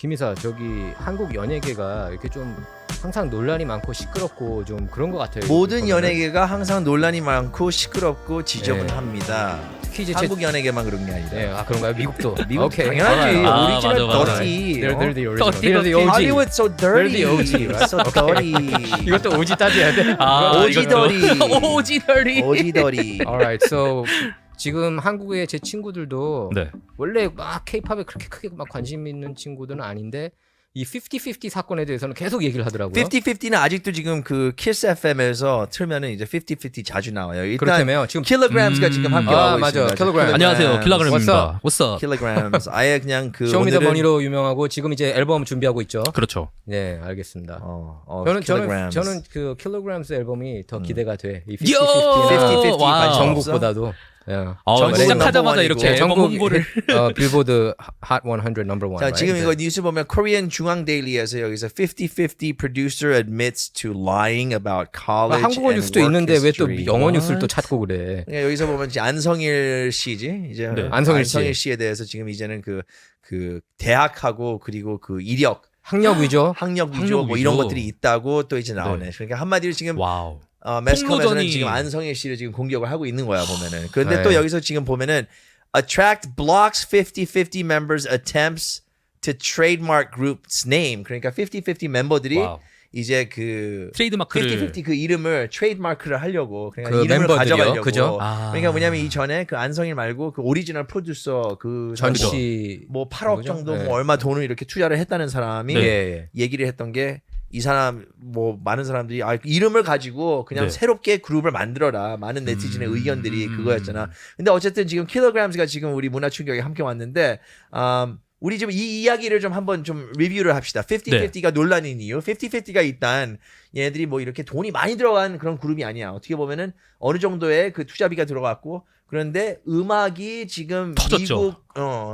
김이사 저기 한국 연예계가 이렇게 좀 항상 논란이 많고 시끄럽고 좀 그런 것 같아요. 모든 보면은. 연예계가 항상 논란이 많고 시끄럽고 지저분합니다. 특히 이제 한국 연예계만 그런 게 아니라. 네, 아 그런가요? 미국도. 미국 오케이. 당연하지. 아, 오리지널 맞아. dirty. They're the original. Dirty, They're the OG. Hollywood so dirty. They're the OG, right? So dirty. 이것도 OG 따져야 돼. 오지더리. 오지더리. 오지더리. Alright, so 지금 한국의 제 친구들도 네. 원래 막 K-팝에 그렇게 크게 막 관심 있는 친구들은 아닌데 이 50-50 사건에 대해서는 계속 얘기를 하더라고요. 50-50는 아직도 지금 그 키스 FM에서 틀면은 이제 50-50 자주 나와요. 일단 그렇다며요. 지금 킬로그램스가 지금 함께하고 맞아. 있습니다. 킬로그램. 안녕하세요. 킬로그램입니다. What's What's up? 킬로그램스. 아예 그냥 그 쇼미더머니로 유명하고 지금 이제 앨범 준비하고 있죠. 그렇죠. 네, 알겠습니다. 저는 저는 그 킬로그램스 앨범이 더 기대가 돼. 이 50-50나 50-50 와. 전국보다도. 전국은 시작하자마자 넘버원이고. 이렇게 앨범 홍보를 빌보드 핫 100 넘버 1. 자, 지금 이거 뉴스 보면 Korean 중앙 데일리에서 여기서 50-50 producer admits to lying about college 한국어 and 뉴스도 work 있는데 왜 또 history. 영어 뉴스를 또 찾고 그래? 그러니까 여기서 보면 이제 안성일 씨지 이제 네. 안성일 씨. 씨에 대해서 지금 이제는 그 대학하고 그리고 그 이력 학력 위조. 학력 위조 학력 뭐 이런 위조. 것들이 있다고 또 이제 나오네. 그러니까 한마디로 지금 와우. 매스컴에서는 폭로전이- 지금 안성일 씨를 지금 공격을 하고 있는 거야 보면은. 그런데 네. 또 여기서 지금 보면은 attract blocks 50-50 members attempts to trademark group's name. 그러니까 50-50 멤버들이 와우. 이제 그 트레이드마크를 50-50 그 이름을 트레이드마크를 하려고 그러니까 그 이름을 멤버들이요? 가져가려고. 그죠? 아. 그러니까 뭐냐면 이전에 그 안성일 말고 그 오리지널 프로듀서 그 전시 뭐 8억 그죠? 정도 네. 뭐 얼마 돈을 이렇게 투자를 했다는 사람이 예, 예. 얘기를 했던 게 이 사람 뭐 많은 사람들이 이름을 가지고 그냥 네. 새롭게 그룹을 만들어라. 많은 네티즌의 의견들이 그거였잖아. 근데 어쨌든 지금 킬로그램스가 지금 우리 문화 충격에 함께 왔는데 우리 좀 이 이야기를 좀 한번 좀 리뷰를 합시다. 50-50가 논란인 이유. 50-50가 일단 얘네들이 뭐 이렇게 돈이 많이 들어간 그런 그룹이 아니야. 어떻게 보면은 어느 정도의 그 투자비가 들어갔고 그런데 음악이 지금 터졌죠.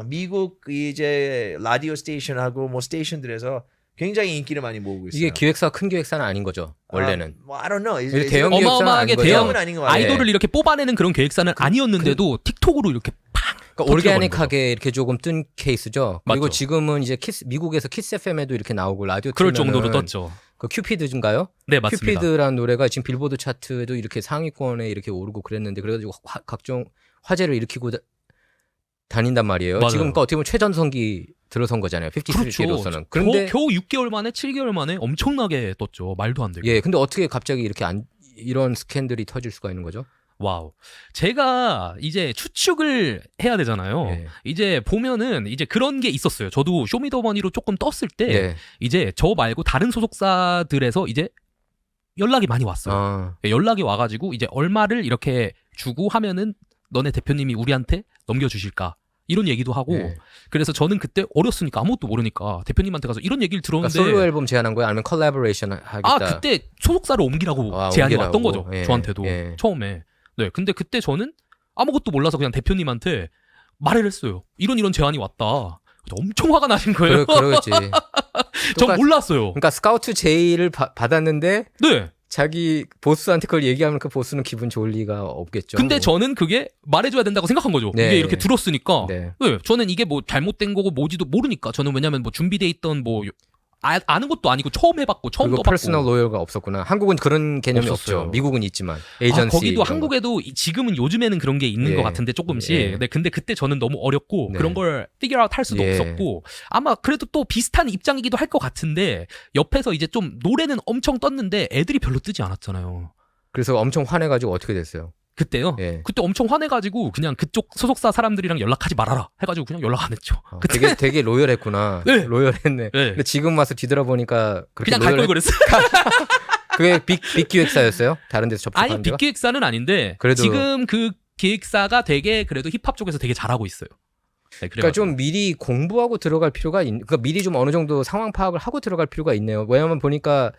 미국 이제 라디오 스테이션하고 뭐 스테이션들에서 굉장히 인기를 많이 모으고 있어요. 이게 기획사 큰 기획사는 아닌 거죠. 원래는. 뭐 I don't know. 이게 대형 기획사는 어마어마하게 아닌 거죠. 대형 대형은 아닌 것 같아요. 아이돌을 이렇게 뽑아내는 그런 계획사는 아니었는데도 틱톡으로 이렇게 팍 그러니까 터뜨려버린 올게닉하게 이렇게 조금 뜬 케이스죠. 그리고 맞죠. 지금은 이제 미국에서 키스 FM에도 이렇게 나오고 라디오 그럴 틀면은 정도로 떴죠. 그 큐피드인가요? 네, 맞습니다. 큐피드라는 노래가 지금 빌보드 차트에도 이렇게 상위권에 이렇게 오르고 그랬는데 그래가지고 각종 화제를 일으키고 다닌단 말이에요. 맞아요. 지금 그러니까 어떻게 보면 최전성기 들어선 거잖아요. 50-50로서는. 그런데 겨우 6개월 만에 7개월 만에 엄청나게 떴죠. 말도 안 되게. 예, 근데 어떻게 갑자기 이렇게 이런 스캔들이 터질 수가 있는 거죠? 와우. 제가 이제 추측을 해야 되잖아요. 예. 이제 보면은 이제 그런 게 있었어요. 저도 쇼미더머니로 조금 떴을 때 네. 이제 저 말고 다른 소속사들에서 이제 연락이 많이 왔어요. 아, 연락이 와가지고 이제 얼마를 이렇게 주고 하면은 너네 대표님이 우리한테 넘겨주실까? 이런 얘기도 하고 네. 그래서 저는 그때 어렸으니까 아무것도 모르니까 대표님한테 가서 이런 얘기를 그러니까 들었는데 솔로 앨범 제안한 거야? 아니면 컬래버레이션 하겠다? 그때 소속사를 옮기라고 아, 제안이 옮기라고. 왔던 거죠. 예, 저한테도 예. 처음에. 네, 근데 그때 저는 아무것도 몰라서 그냥 대표님한테 말을 했어요. 이런 제안이 왔다. 엄청 화가 나신 거예요. 그러겠지. 전 몰랐어요. 그러니까 스카우트 제의를 받았는데 네. 자기 보스한테 그걸 얘기하면 그 보스는 기분 좋을 리가 없겠죠. 근데 뭐. 저는 그게 말해줘야 된다고 생각한 거죠. 네. 이게 이렇게 들었으니까. 네. 네, 저는 이게 뭐 잘못된 거고 뭐지도 모르니까. 저는 왜냐면 뭐 준비돼 있던 뭐 아는 것도 아니고 처음 해봤고 처음 그리고 떠봤고. 퍼스널 로열가 없었구나. 한국은 그런 개념이 없었어요. 없죠. 미국은 있지만 에이전시 거기도 이런 거. 한국에도 지금은 요즘에는 그런 게 있는 예. 것 같은데 조금씩. 예. 네, 근데 그때 저는 너무 어렸고 네. 그런 걸 figure out 할 수도 예. 없었고 아마 그래도 또 비슷한 입장이기도 할 것 같은데 옆에서 이제 좀 노래는 엄청 떴는데 애들이 별로 뜨지 않았잖아요. 그래서 엄청 화내가지고 어떻게 됐어요? 그때요? 예. 그때 엄청 화내가지고 그냥 그쪽 소속사 사람들이랑 연락하지 말아라 해가지고 그냥 연락 안 했죠. 되게 로열했구나. 네. 로열했네. 네. 근데 지금 와서 뒤돌아보니까 그렇게 그냥 갈 걸 그랬어. 그게 빅 기획사였어요? 다른 데서 접촉한 아니 데가? 빅기획사는 아닌데 그래도- 지금 그 기획사가 되게 그래도 힙합 쪽에서 되게 잘하고 있어요. 네, 그러니까 좀 미리 공부하고 들어갈 필요가 그러니까 미리 좀 어느 정도 상황 파악을 하고 들어갈 필요가 있네요. 왜냐면 보니까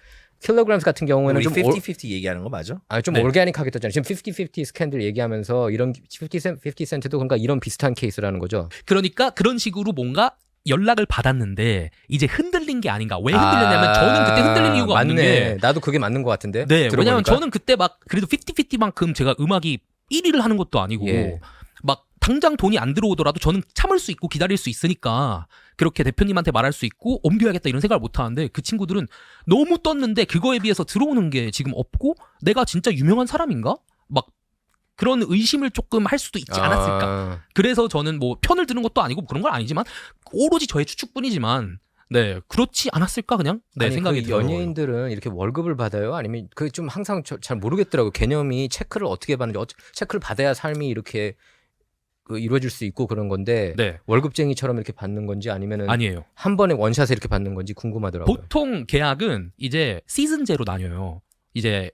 킬로그램스 같은 경우에는 우리 좀 50-50 얘기하는 거 맞아? 좀 네. 올게닉하게 떴잖아요. 지금 50-50 스캔들 얘기하면서 이런 50 센트도 그러니까 이런 비슷한 케이스라는 거죠. 그러니까 그런 식으로 뭔가 연락을 받았는데 이제 흔들린 게 아닌가. 왜 흔들렸냐면 저는 그때 흔들린 이유가 맞네. 없는 게 나도 그게 맞는 것 같은데. 네, 들어보니까. 왜냐면 저는 그때 막 그래도 50-50만큼 제가 음악이 1위를 하는 것도 아니고 예. 막 당장 돈이 안 들어오더라도 저는 참을 수 있고 기다릴 수 있으니까 그렇게 대표님한테 말할 수 있고 옮겨야겠다 이런 생각을 못 하는데 그 친구들은 너무 떴는데 그거에 비해서 들어오는 게 지금 없고 내가 진짜 유명한 사람인가? 막 그런 의심을 조금 할 수도 있지 않았을까. 그래서 저는 뭐 편을 드는 것도 아니고 그런 건 아니지만 오로지 저의 추측뿐이지만 네 그렇지 않았을까 그냥 네 아니, 생각이 그 들어요. 연예인들은 이렇게 월급을 받아요? 아니면 그 좀 항상 잘 모르겠더라고요. 개념이 체크를 어떻게 받는지 체크를 받아야 삶이 이렇게 그 이루어질 수 있고 그런 건데 네 월급쟁이처럼 이렇게 받는 건지 아니면은 아니에요. 한 번에 원샷에 이렇게 받는 건지 궁금하더라고요. 보통 계약은 이제 시즌제로 나뉘어요. 이제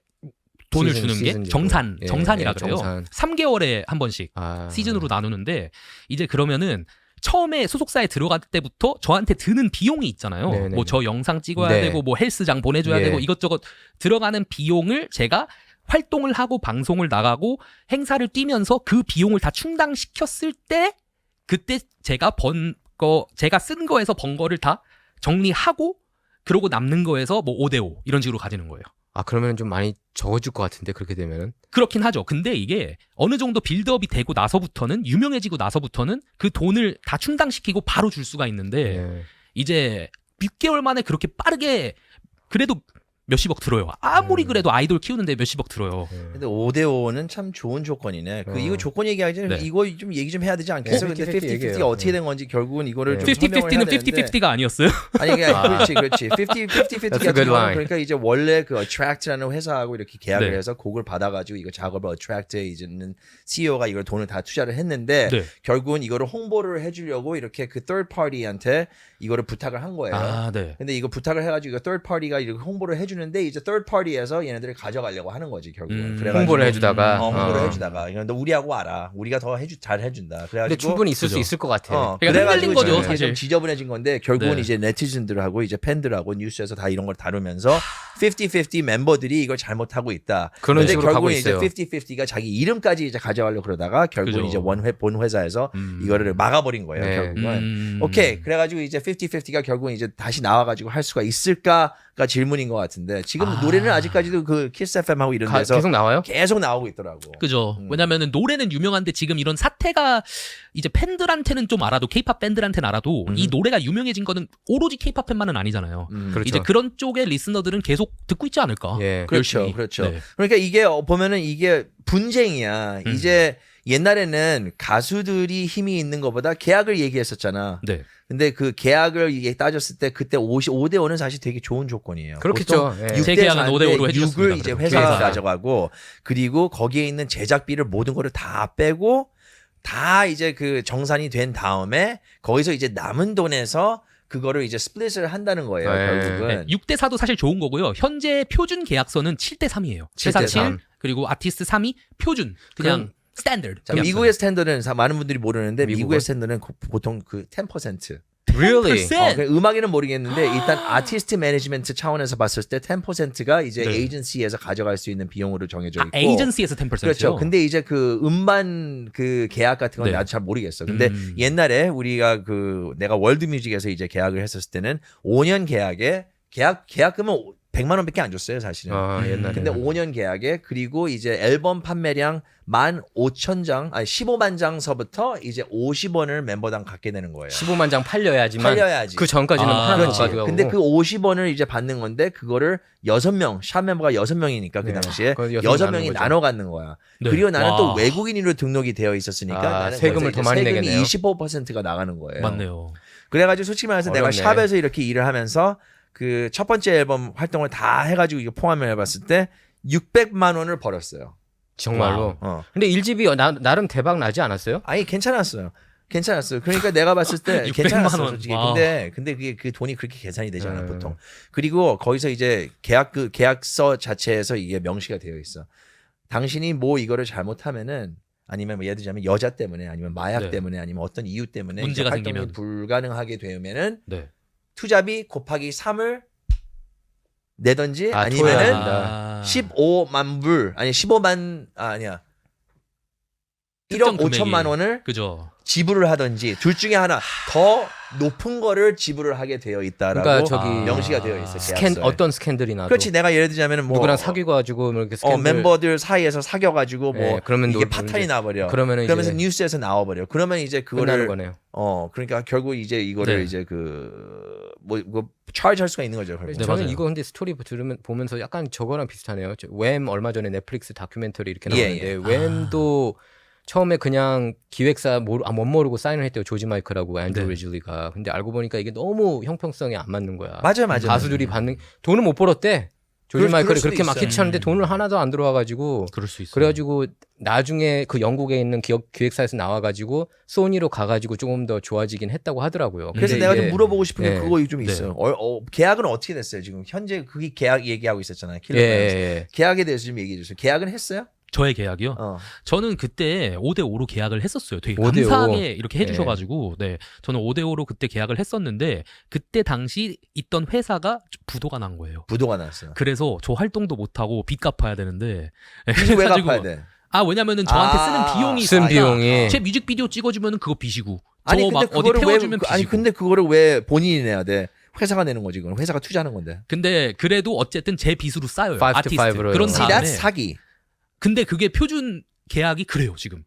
돈을 주는 게 시즌제로. 정산이라 예, 그래요. 정산. 3개월에 한 번씩 시즌으로 나누는데 이제 그러면은 처음에 소속사에 들어갈 때부터 저한테 드는 비용이 있잖아요. 네네네. 뭐 저 영상 찍어야 네. 되고 뭐 헬스장 보내줘야 예. 되고 이것저것 들어가는 비용을 제가 활동을 하고 방송을 나가고 행사를 뛰면서 그 비용을 다 충당시켰을 때 그때 제가 제가 쓴 거에서 번 거를 다 정리하고 그러고 남는 거에서 뭐 5대5 이런 식으로 가지는 거예요. 아 그러면 좀 많이 적어줄 것 같은데 그렇게 되면은 그렇긴 하죠. 근데 이게 어느 정도 빌드업이 되고 나서부터는 유명해지고 나서부터는 그 돈을 다 충당시키고 바로 줄 수가 있는데 예. 이제 6개월 만에 그렇게 빠르게 그래도 몇십억 들어요. 아무리 그래도 아이돌 키우는데 몇십억 들어요. 근데 5대5는 참 좋은 조건이네. 이거 조건 얘기하기 전에 네. 이거 좀 얘기 좀 해야 되지 않겠어? 근데 50-50 50-50가 얘기해요. 어떻게 된 건지 결국은 이거를 네. 좀 설명을 해야 50-50는 되는데 50-50가 아니었어요? 아니 그렇지 50-50 That's a 같은 good 경우는 line. 그러니까 이제 원래 그 Attract라는 회사하고 이렇게 계약을 네. 해서 곡을 받아가지고 이거 작업을 Attract에 이제는 CEO가 이걸 돈을 다 투자를 했는데 네. 결국은 이거를 홍보를 해주려고 이렇게 그 third party한테 이거를 부탁을 한 거예요. 아, 네. 근데 이거 부탁을 해가지고 이거 third party가 이렇게 홍보를 해주는데 이제 third party에서 얘네들을 가져가려고 하는 거지 결국은. 그래가지고 홍보를 해주다가 홍보를 해주다가 너 우리하고 와라. 우리가 더 잘 해준다. 근데 그래가지고 충분히 있을 수 그죠. 있을 것 같아요. 그러니까 흔들린 거죠, 이게 사실. 좀 지저분해진 건데 결국은 네. 이제 네티즌들하고 이제 팬들하고 뉴스에서 다 이런 걸 다루면서 50-50 멤버들이 이걸 잘못하고 있다. 그런 근데 식으로 가고 결국은 이제 있어요. 50-50가 자기 이름까지 이제 가져가려고 그러다가 결국은 그죠. 이제 본 회사에서 이거를 막아버린 거예요. 네. 결국은. 오케이. 그래가지고 이제 50-50가 결국은 이제 다시 나와가지고 할 수가 있을까가 질문인 것 같은데 지금 노래는 아직까지도 그 키스 FM하고 이런 데서 계속 나와요? 계속 나오고 있더라고. 그죠. 왜냐면은 노래는 유명한데 지금 이런 사태가 이제 팬들한테는 좀 알아도 케이팝 팬들한테는 알아도 이 노래가 유명해진 거는 오로지 케이팝 팬만은 아니잖아요. 그렇죠. 이제 그런 쪽의 리스너들은 계속 듣고 있지 않을까. 예. 그렇죠, 열심히. 그렇죠. 네. 그러니까 이게 보면은 이게 분쟁이야. 이제 옛날에는 가수들이 힘이 있는 것보다 계약을 얘기했었잖아. 네. 근데 그 계약을 이게 따졌을 때 그때 5대5는 사실 되게 좋은 조건이에요. 그렇겠죠. 예. 6대 재계약은 5대5로 4인데 해주셨습니다. 6을 이제 그래도. 회사가 회사가. 가져가고 그리고 거기에 있는 제작비를 모든 거를 다 빼고 다 이제 그 정산이 된 다음에 거기서 이제 남은 돈에서 그거를 이제 스플릿을 한다는 거예요. 네. 결국은. 네, 6대 4도 사실 좋은 거고요. 현재 표준 계약서는 7대 3이에요. 7대 회사 7 3. 그리고 아티스트 3이 표준. 그냥 스탠더드. 자, 미국의 스탠더드는 많은 분들이 모르는데 미국은? 미국의 스탠더드는 보통 그 10%. Really? 10%. 그 음악에는 모르겠는데 일단 아티스트 매니지먼트 차원에서 봤을 때 10%가 이제 네. 에이전시에서 가져갈 수 있는 비용으로 정해져 있고 에이전시에서 10%요. 그렇죠. 근데 이제 그 음반 그 계약 같은 건 네. 나도 잘 모르겠어. 근데 옛날에 우리가 그 내가 월드뮤직에서 이제 계약을 했었을 때는 5년 계약에 계약금은 100만 원밖에 안 줬어요, 사실은. 옛날에. 근데 5년 계약에 그리고 이제 앨범 판매량 15,000장, 아니 15만 장서부터 이제 50원을 멤버당 갖게 되는 거예요. 15만 장 팔려야지만 팔려야지. 그 전까지는 아, 하나도 못 그렇지. 가져가고. 근데 그 50원을 이제 받는 건데 그거를 6명, 샵 멤버가 6명이니까 그 네. 당시에 그건 여섯 명이 6명이 나누는 나눠 갖는 거야. 네. 그리고 나는 와. 또 외국인으로 등록이 되어 있었으니까 아, 나는 세금을 거기서 더 많이 이제 내겠네요. 25%가 나가는 거예요. 맞네요. 그래가지고 솔직히 말해서 내가 어렵네. 샵에서 이렇게 일을 하면서 그 첫 번째 앨범 활동을 다 해가지고 이거 포함을 해봤을 때 600만 원을 벌었어요. 정말로. 어. 근데 1집이 나름 대박 나지 않았어요? 아니 괜찮았어요. 괜찮았어요. 그러니까 내가 봤을 때 600만 괜찮았어 원. 솔직히. 와. 근데 그게 그 돈이 그렇게 계산이 되지 않아 보통. 그리고 거기서 이제 계약서 자체에서 이게 명시가 되어 있어. 당신이 뭐 이거를 잘못하면은 아니면 뭐 예를 들자면 여자 때문에 아니면 마약 네. 때문에 아니면 어떤 이유 때문에 문제가 이제 활동이 생기면. 불가능하게 되면은 네. 투자비 곱하기 3을 내든지 아, 아니면은 토해야 된다. 15만 불 아니 15만 아니야 1억 특정 금액이. 5천만 원을 그죠. 지불을 하든지 둘 중에 하나 더 높은 거를 지불을 하게 되어 있다라고 그러니까 저기 명시가 되어 있어요. 계약서에. 어떤 스캔들이 나도 그렇지. 내가 예를 들자면 뭐 누구랑 사귀고 가지고 뭐 이렇게 스캔들 멤버들 사이에서 사귀어 가지고 뭐 네, 그러면 이게 파탄이 나버려. 그러면은 그러면서 이제 뉴스에서 나와버려. 그러면 이제 끝나는 그거를 거네요. 그러니까 결국 이제 이거를 네. 이제 뭐 charge할 수가 있는 거죠. 결국. 네, 저는 맞아요. 이거 근데 스토리 보면서 약간 저거랑 비슷하네요. 웸 얼마 전에 넷플릭스 다큐멘터리 이렇게 나왔는데 웸도 처음에 그냥 기획사 못 모르고 사인을 했대요. 조지 마이클하고 앤드루 네. 리즐리가. 근데 알고 보니까 이게 너무 형평성이 안 맞는 거야. 맞아요. 가수들이 받는 돈을 못 벌었대. 조지 그럴 마이클이 수도 그렇게 막 있어요. 캐치하는데 돈을 하나도 안 들어와가지고 그럴 수 있어요. 그래가지고 나중에 그 영국에 있는 기획사에서 나와가지고 소니로 가가지고 조금 더 좋아지긴 했다고 하더라고요. 그래서 근데 내가 이게- 좀 물어보고 싶은 게 네. 그거 좀 네. 있어요. 계약은 어떻게 됐어요? 지금 현재 그게 계약 얘기하고 있었잖아요. 예, 예. 계약에 대해서 좀 얘기해 주세요. 계약은 했어요? 저의 계약이요? 저는 그때 5대5로 계약을 했었어요. 되게 5대5. 감사하게 이렇게 해주셔가지고, 네. 저는 5대5로 그때 계약을 했었는데, 그때 당시 있던 회사가 부도가 난 거예요. 부도가 났어요. 그래서 저 활동도 못하고 빚 갚아야 되는데, 빚을 왜 그래가지고- 갚아야 돼? 왜냐면은 저한테 쓰는 비용이 쓴 있으니까 비용이 제 뮤직비디오 찍어주면 그거 빚이고, 아니 저 근데 막 어디 그거를 태워주면 빚이고. 아니 근데 그거를 왜 본인이 내야 돼? 회사가 내는 거지. 그건 회사가 투자하는 건데. 근데 그래도 어쨌든 제 빚으로 쌓여요. 5 to 아티스트. 5로 그런 See, 다음에. that's 사기. 근데 그게 표준 계약이 그래요 지금.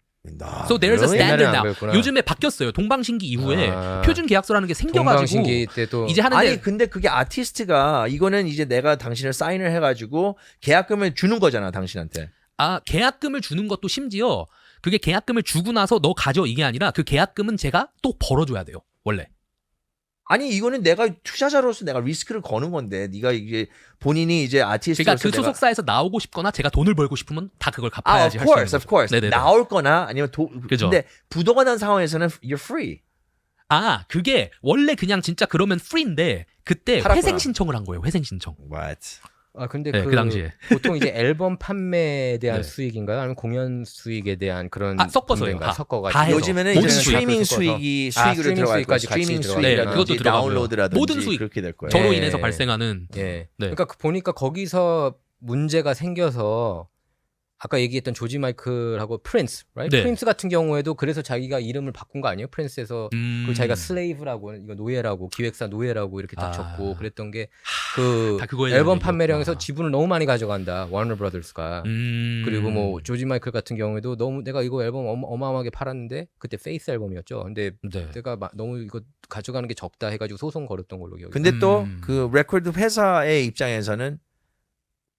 So there's a really? standard 옛날에는 안 now. 그랬구나. 요즘에 바뀌었어요. 동방신기 이후에 아. 표준 계약서라는 게 생겨가지고 동방신기 때도 이제 하는데 아니 근데 그게 아티스트가 이거는 이제 내가 당신을 사인을 해가지고 계약금을 주는 거잖아 당신한테. 계약금을 주는 것도 심지어 그게 계약금을 주고 나서 너 가져 이게 아니라 그 계약금은 제가 또 벌어줘야 돼요. 원래. 아니 이거는 내가 투자자로서 내가 리스크를 거는 건데 네가 이게 본인이 이제 아티스트로서 그러니까 그 소속사에서 나오고 싶거나 제가 돈을 벌고 싶으면 다 그걸 갚아야지 of 할 수 있는 course, 거죠. of course. 네네네. 나올 거나 아니면 그죠. 근데 부도가 난 상황에서는 you're free. 그게 원래 그냥 진짜 그러면 프리인데 그때 팔았구나. 회생 신청을 한 거예요. 회생 신청. What? 근데 네, 그 당시에. 보통 이제 앨범 판매에 대한 네. 수익인가요? 아니면 공연 수익에 대한 그런 섞어서요. 정도인가요? 다 섞어가지고 해서. 요즘에는 모든 이제 수익, 스트리밍 섞어서. 수익이 아, 수익으로 스트리밍 들어갈 거야. 수익까지 같이 스트리밍 들어가요. 네, 수익이라든지 그것도 들어가고요. 다운로드라든지 모든 수익. 그렇게 될 거예요. 저로 예. 인해서 발생하는 예. 네. 그러니까 보니까 거기서 문제가 생겨서 아까 얘기했던 조지 마이클하고 프린스, right? 네. 프린스 같은 경우에도 그래서 자기가 이름을 바꾼 거 아니에요? 프린스에서 그 자기가 슬레이브라고 이거 노예라고 기획사 노예라고 이렇게 딱 적고 그랬던 게 그 다 그거에 대한 앨범 얘기였구나. 판매량에서 지분을 너무 많이 가져간다. 워너 브라더스가. 그리고 뭐 조지 마이클 같은 경우에도 너무 내가 이거 앨범 어마어마하게 팔았는데 그때 페이스 앨범이었죠. 근데 네. 내가 너무 이거 가져가는 게 적다 해가지고 소송 걸었던 걸로 기억이. 근데 또 음. 그 레코드 회사의 입장에서는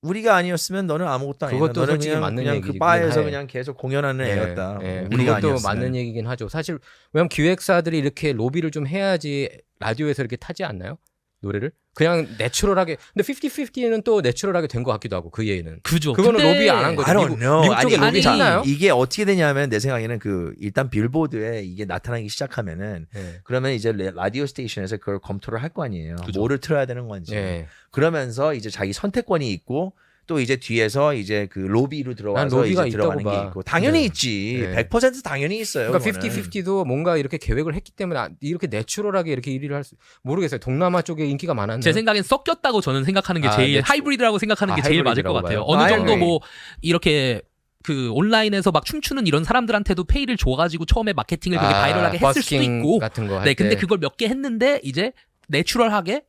우리가 아니었으면 너는 아무것도 아니다. 그것도 너는 솔직히 그냥, 맞는 그냥 얘기긴 그 바에서 해. 그냥 계속 공연하는 애였다. 예, 우리가 그것도 아니었으면. 맞는 얘기긴 하죠. 사실 왜냐면 기획사들이 이렇게 로비를 좀 해야지 라디오에서 이렇게 타지 않나요? 노래를 그냥 내추럴하게. 근데 50-50는 또 내추럴하게 된 것 같기도 하고 그 예는. 그죠. 그거는 그때- 로비 안 한 거죠. I don't know. 미국 쪽에 로비 아니, 했나요? 이게 어떻게 되냐면 내 생각에는 그 일단 빌보드에 이게 나타나기 시작하면은 예. 그러면 이제 라디오 스테이션에서 그걸 검토를 할 거 아니에요. 그죠. 뭐를 틀어야 되는 건지. 예. 그러면서 이제 자기 선택권이 있고 또 이제 뒤에서 이제 그 로비로 들어와서 난 로비가 이제 들어가는 있다고 게 봐. 있고 당연히 네. 있지. 네. 100% 당연히 있어요. 그러니까 그거는. 50-50도 뭔가 이렇게 계획을 했기 때문에 이렇게 내추럴하게 이렇게 1위를 할 수 모르겠어요. 동남아 쪽에 인기가 많았나요? 제 생각엔 섞였다고 저는 생각하는 게 제일 네. 하이브리드라고 생각하는 게 제일 맞을 것 하이브리드라고 같아요. 봐요. 어느 I 정도 agree. 뭐 이렇게 그 온라인에서 막 춤추는 이런 사람들한테도 페이를 줘가지고 처음에 마케팅을 그렇게 바이럴하게 했을 수도 버스킹 있고. 같은 거 할 네, 근데 때. 그걸 몇 개 했는데 이제 내추럴하게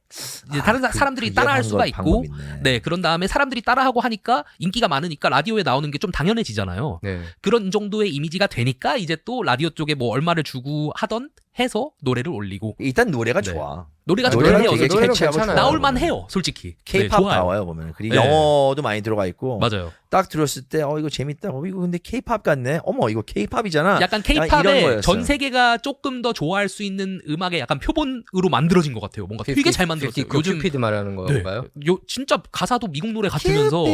이제 다른 사람들이 그게 따라할 수가 있고. 방법 있네. 네, 그런 다음에 사람들이 따라하고 하니까 인기가 많으니까 라디오에 나오는 게 좀 당연해지잖아요. 네. 그런 정도의 이미지가 되니까 이제 또 라디오 쪽에 뭐 얼마를 주고 하던 해서 노래를 올리고 일단 노래가 네. 좋아. 노래가 노래가 좋긴 해요. 되게 노래는 캐치하고 괜찮아요. 좋아요. 나올만 해요, 솔직히. K-pop 네, 좋아요. 나와요 보면. 그리고 네. 영어도 많이 들어가 있고. 맞아요. 딱 들었을 때 이거 재밌다. 이거 근데 K-pop 같네. 어머 이거 K-pop이잖아. 약간 이런 K-팝에 거였어요. 전 세계가 조금 더 좋아할 수 있는 음악의 약간 표본으로 만들어진 것 같아요. 뭔가 되게 잘 만들었어요. 그 큐피드 말하는 건가요? 진짜 가사도 미국 노래 같으면서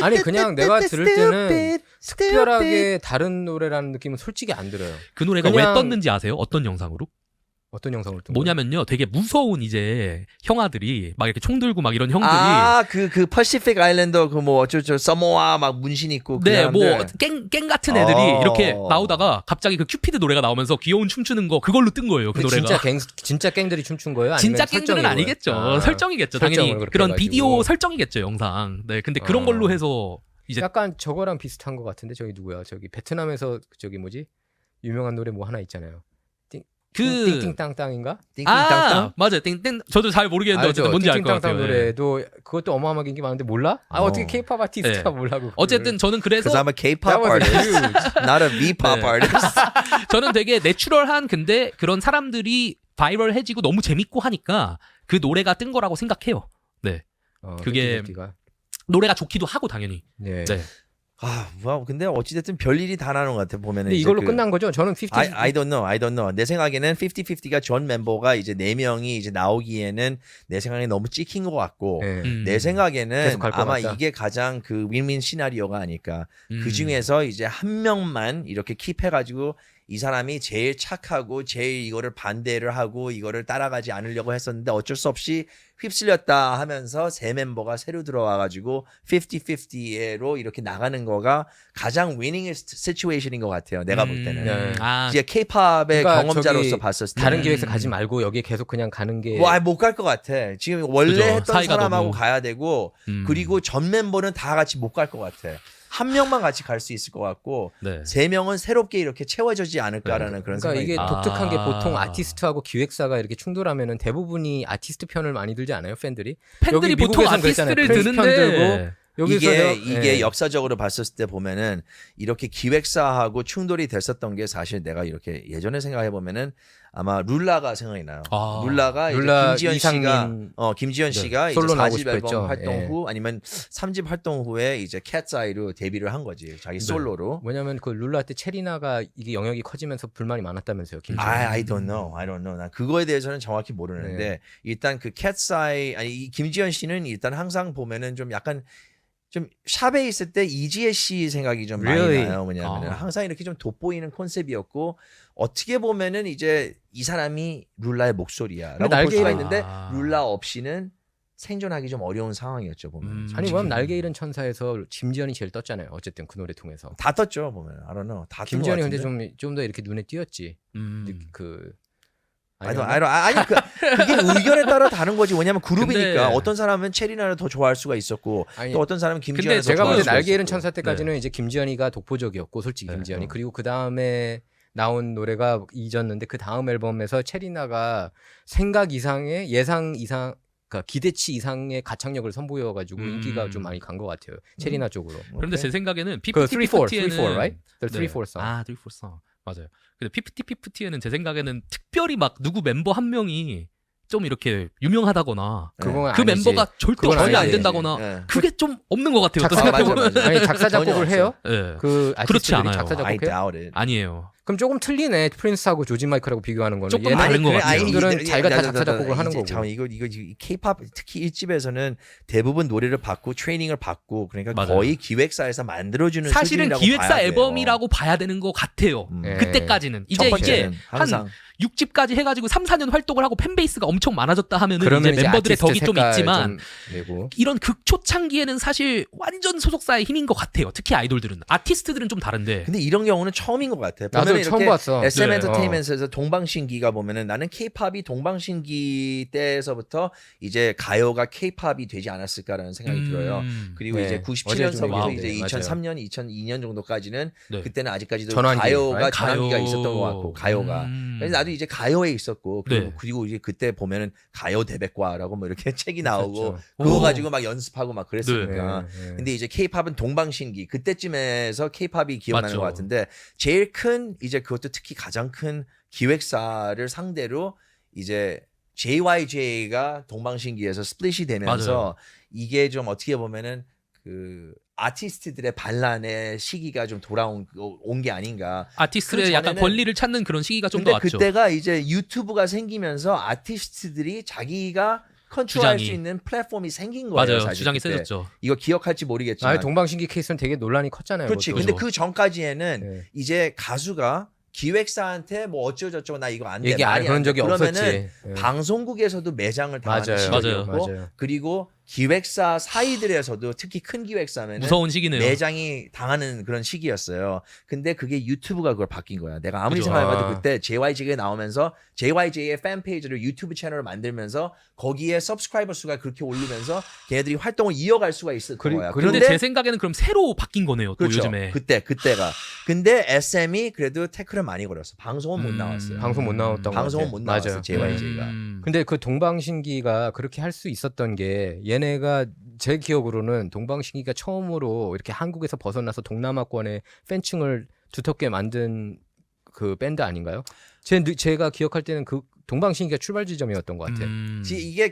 아니 그냥 내가 들을 때는 특별하게 다른 노래라는 느낌은 솔직히 안 들어요. 그 노래가 그냥- 왜 떴는지 아세요? 어떤 영상으로? 어떤 영상을 뜬 거예요? 뭐냐면요, 되게 무서운 이제 형아들이 막 이렇게 총 들고 막 이런 형들이 그 퍼시픽 아일랜더 그 뭐 어쩌고 서모아 막 문신 있고 그 네, 사람들. 뭐 갱 같은 애들이 어. 이렇게 나오다가 갑자기 그 큐피드 노래가 나오면서 귀여운 춤추는 거 그걸로 뜬 거예요. 그 근데 노래가. 진짜 갱들이 춤춘 거예요? 아니면 진짜 갱들은 설정인 아니겠죠. 거예요? 설정이겠죠. 설정을 당연히 그렇게 그런 해가지고. 비디오 설정이겠죠, 영상. 네, 근데 그런 어. 걸로 해서 이제 약간 저거랑 비슷한 것 같은데 저기 누구야? 저기 베트남에서 저기 뭐지? 유명한 노래 뭐 하나 있잖아요. 그 띵띵땅땅인가? 띵띵땅땅. 맞아요. 띵띵 저도 잘 모르겠는데 알죠? 어쨌든 뭔지 알 것 같아요. 띵띵땅땅 노래도 그것도 어마어마하게 인기 많은데 몰라? 어떻게 K-pop 아티스트가 몰라 그거를. 어쨌든 저는 그래서 Because I'm a K-pop That was artist, huge. not a V-pop 네. artist. 저는 되게 내추럴한 근데 그런 사람들이 바이럴해지고 너무 재밌고 하니까 그 노래가 뜬 거라고 생각해요. 네. 그게 50-50가. 노래가 좋기도 하고 당연히. 네. 네. 아, 와, 근데 어찌됐든 별일이 다 나는 것 같아 보면은. 근데 이제 이걸로 그- 끝난 거죠? 저는 50. I don't know. 내 생각에는 50-50가 전 멤버가 이제 4명이 이제 나오기에는 내 생각에 너무 찍힌 것 같고 네. 내 생각에는 계속 갈것 아마 같다. 이게 가장 그 윈윈 시나리오가 아닐까. 그 음. 중에서 이제 한 명만 이렇게 킵해가지고 이 사람이 제일 착하고 제일 이거를 반대를 하고 이거를 따라가지 않으려고 했었는데 어쩔 수 없이 휩쓸렸다 하면서 세 멤버가 새로 들어와가지고 50-50로 이렇게 나가는 거가 가장 위닝 시츄에이션인 것 같아요. 내가 볼 때는. 네. 아, 이제 K-팝의 그러니까 경험자로서 저기 봤었을 때. 다른 기획사 가지 말고 여기에 계속 그냥 가는 게 못 갈 것 같아. 지금 원래 그죠. 했던 사이가 사람하고 너무- 가야 되고 그리고 전 멤버는 다 같이 못 갈 것 같아. 한 명만 같이 갈 수 있을 것 같고 네. 세 명은 새롭게 이렇게 채워지지 않을까라는 그런 그러니까 생각이 이게 들어요. 독특한 게 아. 보통 아티스트하고 기획사가 이렇게 충돌하면은 대부분이 아티스트 편을 많이 들지 않아요, 팬들이? 팬들이 여기 보통 미국에선 그랬잖아요. 아티스트를 프렌즈 편 드는데 들고 여기서 이게 역사적으로 봤었을 때 보면은 이렇게 기획사하고 충돌이 됐었던 게 사실 내가 이렇게 예전에 생각해 보면은 아마 룰라가 생각이 나요. 아. 룰라가 이제 룰라 김지현 씨가 이상민 김지현 네, 씨가 이제 솔로 나오고 4집 앨범 싶었죠. 활동 예. 후 아니면 3집 활동 후에 이제 캣사이로 데뷔를 한 거지. 자기 솔로로. 뭐냐면 그 룰라 때 체리나가 이게 영역이 커지면서 불만이 많았다면서요. 김지현. I don't know. 난 그거에 대해서는 정확히 모르는데 네. 일단 그 캣사이 아니 이 김지현 씨는 일단 항상 보면은 좀 약간 좀 샵에 있을 때 이지혜 씨 생각이 좀 Really? 많이 나요. 뭐냐면은 아. 항상 이렇게 좀 돋보이는 콘셉트였고 어떻게 보면은 이제 이 사람이 룰라의 목소리야라고 볼 날개 수가 잃은- 있는데 아. 룰라 없이는 생존하기 좀 어려운 상황이었죠 보면. 아니 뭐냐면 날개 잃은 천사에서 김지현이 제일 떴잖아요. 어쨌든 그 노래 통해서. 다 떴죠 보면. I don't know. 다 뜬 것 김지현이 근데 같은데. 좀 더 이렇게 눈에 띄었지. 그 아니 그게 의견에 따라 다른 거지. 왜냐면 그룹이니까 근데- 어떤 사람은 체리나를 더 좋아할 수가 있었고 아니, 또 어떤 사람은 김지현을 근데 더 제가 좋아할 볼 때 수가 날개 잃은 있었고. 천사 때까지는 이제 김지현이가 독보적이었고 솔직히 네. 김지현이 그리고 그 다음에 나온 노래가 잊었는데 그 다음 앨범에서 체리나가 생각 이상의 예상 이상 그러니까 기대치 이상의 가창력을 선보여가지고 인기가 좀 많이 간 것 같아요. 체리나 쪽으로. 그런데 제 생각에는 그 3-4, 50-50에는 3-4, right? The 3-4 song. 아, 3-4 song. 맞아요. 근데 50-50에는 제 생각에는 특별히 막 누구 멤버 한 명이 좀 이렇게 유명하다거나 그건 그 아니지. 멤버가 절대 그건 전혀 안 아니지. 된다거나 예. 그게 좀 없는 것 같아요. 작사 맞아, 어떻게 맞아. 아니 작사 전혀 작곡을 없어요. 해요? 예. 그 그렇지 아티스트들이 않아요. 작사 I 작곡해요? doubt it. 아니에요. 그럼 조금 틀리네. 프린스하고 조지 마이클하고 비교하는 거는. 조금 얘는 다른 것 그래, 같아요. 이들은 자기가 다 야, 작사 작곡을 하는 이제 거고. 잠깐 이거 K-팝 특히 1집에서는 대부분 노래를 받고 트레이닝을 받고 그러니까 맞아요. 거의 기획사에서 만들어주는 사실은 수준이라고 기획사 봐야 돼요. 앨범이라고 봐야 되는 것 같아요. 음. 예. 그때까지는. 첫 이제 이게 번째는 한 항상 6집까지 해가지고 3, 4년 활동을 하고 팬베이스가 엄청 많아졌다 하면은 그러면 이제 멤버들의 아티스트 덕이 좀 색깔 있지만 좀 내고. 이런 극초창기에는 사실 완전 소속사의 힘인 것 같아요. 특히 아이돌들은. 아티스트들은 좀 다른데. 근데 이런 경우는 처음인 것 같아. 나도 보면은 처음 이렇게 봤어. SM 네. 엔터테인먼트에서 동방신기가 보면은 나는 K-팝이 동방신기 때에서부터 이제 가요가 K-팝이 되지 않았을까라는 생각이 들어요. 그리고 네. 이제 어제 좀 97년서부터 얘기했는데, 이제 맞아요. 2003년, 2002년 정도까지는 네. 그때는 아직까지도 전환기, 가요가 right? 전환기가 있었던 것 같고 가요가. 그래서 나도 이제 가요에 있었고 네. 그리고 이제 그때 보면은 가요 대백과라고 뭐 이렇게 책이 나오고 그렇죠. 그거 오. 가지고 막 연습하고 막 그랬으니까. 네, 네. 근데 이제 K-팝은 동방신기 그때쯤에서 K-팝이 기억나는 맞죠. 것 같은데 제일 큰 이제 그것도 특히 가장 큰 기획사를 상대로 이제 JYJ가 동방신기에서 스플릿이 되면서 맞아요. 이게 좀 어떻게 보면은 그 아티스트들의 반란의 시기가 좀 돌아온 게 아닌가. 아티스트의 그 약간 전에는- 권리를 찾는 그런 시기가 좀 근데 더 왔죠. 그때가 이제 유튜브가 생기면서 아티스트들이 자기가 컨트롤할 주장이. 수 있는 플랫폼이 생긴 거예요. 맞아요. 사실 주장이 그때. 세졌죠. 이거 기억할지 모르겠지만. 아니 동방신기 케이스는 되게 논란이 컸잖아요. 그렇지. 그것도. 근데 그 전까지에는 네. 이제 가수가 기획사한테 뭐 어쩌고저쩌고 나 이거 안 돼. 얘기 안 말이 그런 안 돼. 적이 그러면은 없었지. 예. 방송국에서도 매장을 당하는 맞아요. 시절이었고 맞아요. 그리고 기획사 사이들에서도 특히 큰 기획사면 무서운 시기네요. 매장이 당하는 그런 시기였어요. 근데 그게 유튜브가 그걸 바뀐 거야. 내가 아무리 그죠. 생각해봐도 아. 그때 JYJ가 나오면서 JYJ의 팬 페이지를 유튜브 채널을 만들면서 거기에 서브스크라이버 수가 그렇게 오르면서 걔네들이 활동을 이어갈 수가 있었던 거야. 근데 제 생각에는 그럼 새로 바뀐 거네요. 또 그렇죠. 요즘에. 그때가. 근데 SM이 그래도 태클을 많이 걸었어. 방송은 못 나왔어요. 방송 못 나왔던 것 방송은 같아. 못 나왔어. 맞아요. JYJ가. 근데 그 동방신기가 그렇게 할 수 있었던 게 얘네가 제 기억으로는 동방신기가 처음으로 이렇게 한국에서 벗어나서 동남아권의 팬층을 두텁게 만든 그 밴드 아닌가요? 제가 기억할 때는 그 동방신기가 출발 지점이었던 것 같아요. 이게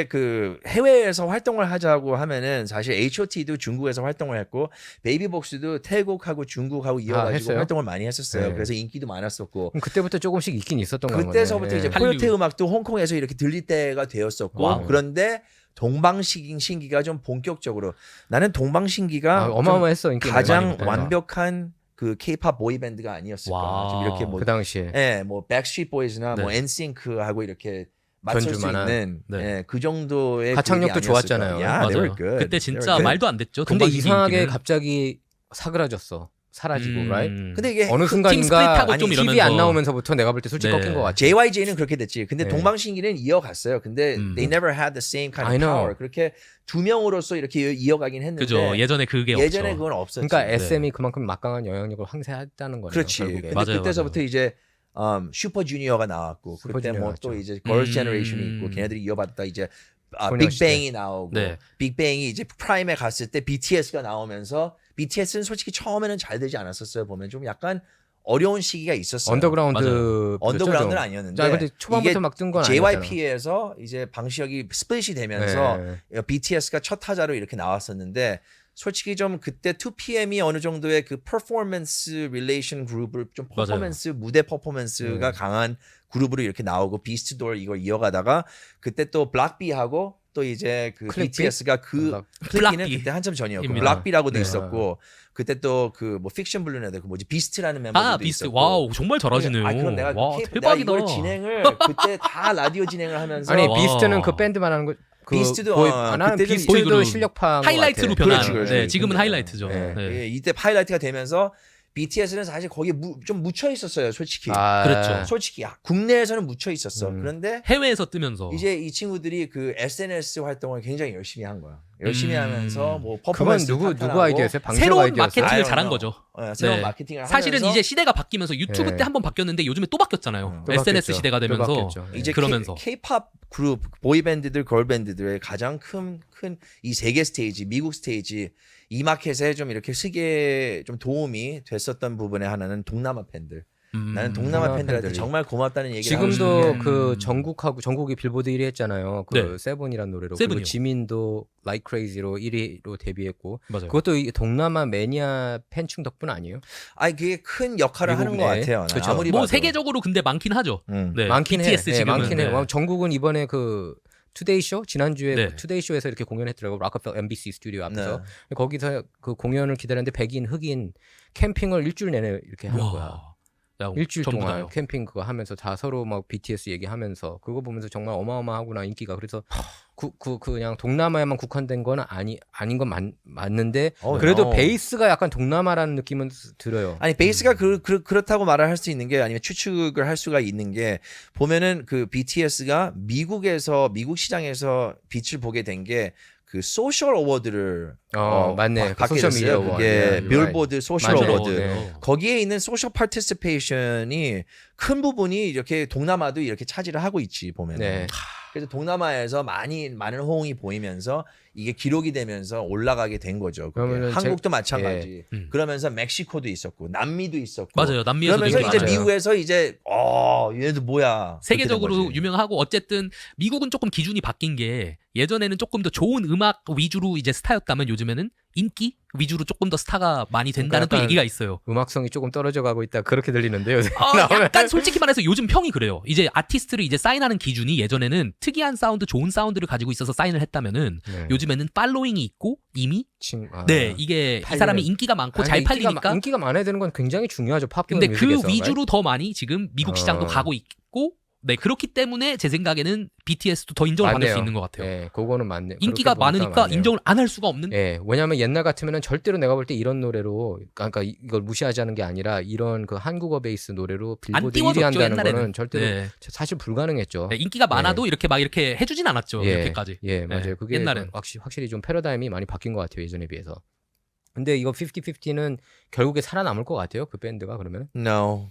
그 해외에서 활동을 하자고 하면은 사실 H.O.T도 중국에서 활동을 했고 베이비복스도 태국하고 중국하고 이어가지고 했어요? 활동을 많이 했었어요. 네. 그래서 인기도 많았었고 그럼 그때부터 조금씩 있긴 있었던 거예요. 그때서부터 이제 한류. 코요테 음악도 홍콩에서 이렇게 들릴 때가 되었었고 와우. 그런데 동방신기가 좀 본격적으로 나는 동방신기가 좀 어마어마했어. 인기 가장 많이. 완벽한 그 K-팝 보이 밴드가 아니었을까. 와. 좀 이렇게 뭐 그 당시에. 예, 뭐 백스트리트 보이즈나 뭐 네. 엔싱크하고 이렇게 맞설 수 견줄만한. 있는 네. 예, 그 정도의 가창력도 그룹이 아니었을까. 좋았잖아요. Yeah, they were 맞아요. good. 그때 They 진짜 were good. 말도 안 됐죠. 근데 동방신기 이상하게 인기는. 갑자기 사그라졌어. 사라지고, right? 근데 이게 어느 팀 순간인가 스플릿하고 좀 TV 이러면서. 안 나오면서부터 내가 볼 때 솔직히 네. 꺾인 것 같아. JYJ는 그렇게 됐지. 근데 네. 동방신기는 이어갔어요. 근데 they never had the same kind I of know. power. 그렇게 두 명으로서 이렇게 이어가긴 했는데 그죠. 예전에 그게 예전에 없죠. 그건 없었지. 그러니까 SM이 그만큼 막강한 영향력을 황새했다는 거네요. 그렇지. 결국에. 근데 맞아요, 그때서부터 이제 슈퍼주니어가 나왔고 그때 슈퍼주니어 뭐 또 나왔죠. 이제 걸스 음. 제너레이션이 있고 걔네들이 이어받다 이제 소녀시대. 빅뱅이 나오고 네. 빅뱅이 이제 프라임에 갔을 때 BTS가 나오면서 BTS는 솔직히 처음에는 잘 되지 않았었어요. 보면 좀 약간 어려운 시기가 있었어요. 언더그라운드 언더그라운드는 아니었는데 자, 근데 초반부터 이게 막 뜬 건 아니었잖아. JYP에서 이제 방시혁이 스플릿이 되면서 BTS가 첫 타자로 이렇게 나왔었는데 솔직히 좀 그때 2PM이 어느 정도의 그 퍼포먼스 릴레이션 그룹을 좀 퍼포먼스 무대 퍼포먼스가 강한 그룹으로 이렇게 나오고 비스트 돌 이걸 이어가다가 그때 또 블락비하고 또 이제 그 클릭비? BTS가 그 블락비. 클릭비는 그때 한참 전이었고 입니다. 블락비라고도 네. 있었고 그때 또 그 뭐 픽션 블루나 그 뭐지 비스트라는 멤버도 아, 비스트. 있었고 와우, 정말 잘하시네요. 그럼 내가 와, 내가 대박이다. 이걸 진행을 그때 다 라디오 진행을 하면서 아니 와. 비스트는 그 밴드만 하는 거. 그 비스트도, 나는 그때 좀 비스트도 보이그룹. 실력파 하이라이트로 변한. 그렇지. 네, 지금은 근데, 하이라이트죠. 네. 네. 예, 이때 하이라이트가 되면서 BTS는 사실 거기에 좀 묻혀 있었어요, 솔직히. 그렇죠. 솔직히 국내에서는 묻혀 있었어. 음. 그런데 해외에서 뜨면서 이제 이 친구들이 그 SNS 활동을 굉장히 열심히 한 거야. 열심히 하면서 뭐 그건 퍼포먼스 누구 탄탄하고 아이디어였어요? 방송 새로운 아이디어였어요? 마케팅을 I don't 잘한 know. 거죠. 새로운 네. 마케팅을 사실은 하면서 이제 시대가 바뀌면서 유튜브 네. 때 한번 바뀌었는데 요즘에 또 바뀌었잖아요. 또 SNS 바뀌었죠. 시대가 또 되면서 바뀌었죠. 네. 이제 그러면서. K-팝 그룹, 보이밴드들, 걸밴드들의 가장 큰 이 세계 스테이지, 미국 스테이지 이 마켓에 좀 이렇게 쓰게 좀 도움이 됐었던 부분의 하나는 동남아 팬들. 나는 동남아 동남아 팬들한테 팬들이. 정말 고맙다는 얘기를 하고 싶은 지금도 게 그 전국이 빌보드 1위 했잖아요. 그 네. 세븐이라는 노래로. 세븐이요. 그리고 지민도 Like Crazy로 1위로 데뷔했고. 맞아요. 그것도 이 동남아 매니아 팬층 덕분 아니에요? 아니 그게 큰 역할을 하는 미국 것 내. 같아요. 난 그쵸. 아무리 뭐 봐도. 세계적으로 근데 많긴 하죠. 네. 많긴 BTS 해. 지금은. 많긴 해. 전국은 이번에 그 투데이쇼 지난주에 네. 그 투데이쇼에서 이렇게 공연했더라고. 락커펠러 MBC 스튜디오 앞에서. 네. 거기서 그 공연을 기다렸는데 백인 흑인 캠핑을 일주일 내내 이렇게 하는 거야. 와. 야, 일주일 전부 동안 다요. 캠핑 그거 하면서 다 서로 막 BTS 얘기하면서 그거 보면서 정말 어마어마하구나 인기가. 그래서 그냥 동남아에만 국한된 건 아닌 건 맞는데 그래도 베이스가 약간 동남아라는 느낌은 들어요. 아니 베이스가 그렇다고 말을 할 수 있는 게 아니면 추측을 할 수가 있는 게 보면은 그 BTS가 미국 시장에서 빛을 보게 된 게 그 소셜 어워드를 맞네. 그 받게 소셜 됐어요. 미디어 그게 어워드. 빌보드 소셜 맞아요. 어워드. 네. 거기에 있는 소셜 파티시페이션이 큰 부분이 이렇게 동남아도 이렇게 차지를 하고 있지 보면. 네. 그래서 동남아에서 많은 호응이 보이면서 이게 기록이 되면서 올라가게 된 거죠. 그게. 그러면은 한국도 마찬가지. 예. 그러면서 멕시코도 있었고 남미도 있었고. 맞아요. 남미에서도 그러면서 인기 이제 많아요. 미국에서 이제 얘네들 뭐야. 세계적으로 그렇게 된 거지. 유명하고 어쨌든 미국은 조금 기준이 바뀐 게 예전에는 조금 더 좋은 음악 위주로 이제 스타였다면 요즘에는 인기 위주로 조금 더 스타가 많이 된다는 또 그러니까 얘기가 있어요. 음악성이 조금 떨어져 가고 있다 그렇게 들리는데요. 약간 솔직히 말해서 요즘 평이 그래요. 이제 아티스트를 이제 사인하는 기준이 예전에는 특이한 사운드, 좋은 사운드를 가지고 있어서 사인을 했다면은 네. 요즘에는 팔로잉이 있고 이미 네. 이게 이 팔려요. 사람이 인기가 많고 잘 팔리니까. 인기가 많아야 되는 건 굉장히 중요하죠. 팝 근데 그 뮤직에서, 위주로 더 많이 지금 미국 시장도 어. 가고 있고 네, 그렇기 때문에 제 생각에는 BTS도 더 인정을 받을 수 있는 것 같아요. 예, 그거는 맞네. 인기가 그렇게 보니까 많으니까 맞네요. 인정을 안 할 수가 없는. 예, 왜냐하면 옛날 같으면은 절대로 내가 볼 때 이런 노래로, 그러니까 이걸 무시하자는 게 아니라 이런 그 한국어 베이스 노래로 안 빌보드 1위 띄워줬죠 한다는 옛날에는. 거는 절대로 네. 사실 불가능했죠. 네, 인기가 많아도 이렇게 막 이렇게 해주진 않았죠. 예, 이렇게까지. 예, 맞아요. 네, 그게 옛날엔. 확실히 좀 패러다임이 많이 바뀐 것 같아요, 예전에 비해서. 근데 이거 50-50는 결국에 살아남을 것 같아요, 그 밴드가 그러면. No.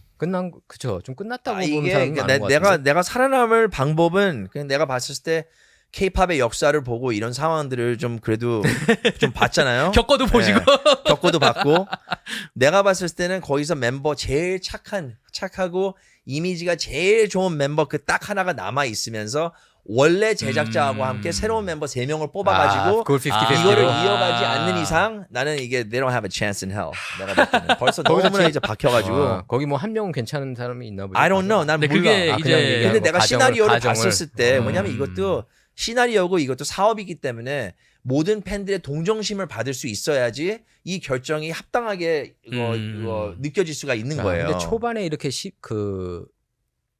그쵸. 좀 끝났다고 보는 이게 사람이 많은 것 같아요. 내가 살아남을 방법은 그냥 내가 봤을 때 K-팝의 역사를 보고 이런 상황들을 좀 그래도 좀 봤잖아요. 겪어도 보시고. 예, 겪어도 봤고 내가 봤을 때는 거기서 멤버 제일 착하고 이미지가 제일 좋은 멤버 그 딱 하나가 남아 있으면서 원래 제작자하고 함께 새로운 멤버 3명을 뽑아가지고 그걸 50-50 이거를 로. 이어가지 않는 이상 나는 이게 they don't have a chance in hell. 내가 볼 때는 벌써 너무나 이제 박혀가지고 거기 뭐 한 명은 괜찮은 사람이 있나 보죠. I don't know. 난 네, 몰라. 그게 그냥 이제 얘기하는 근데 거, 내가 가정을- 시나리오를 가정을- 봤었을 때 음. 왜냐면 이것도 시나리오고 이것도 사업이기 때문에 모든 팬들의 동정심을 받을 수 있어야지 이 결정이 합당하게 이거 느껴질 수가 있는 자, 거예요. 근데 초반에 이렇게 그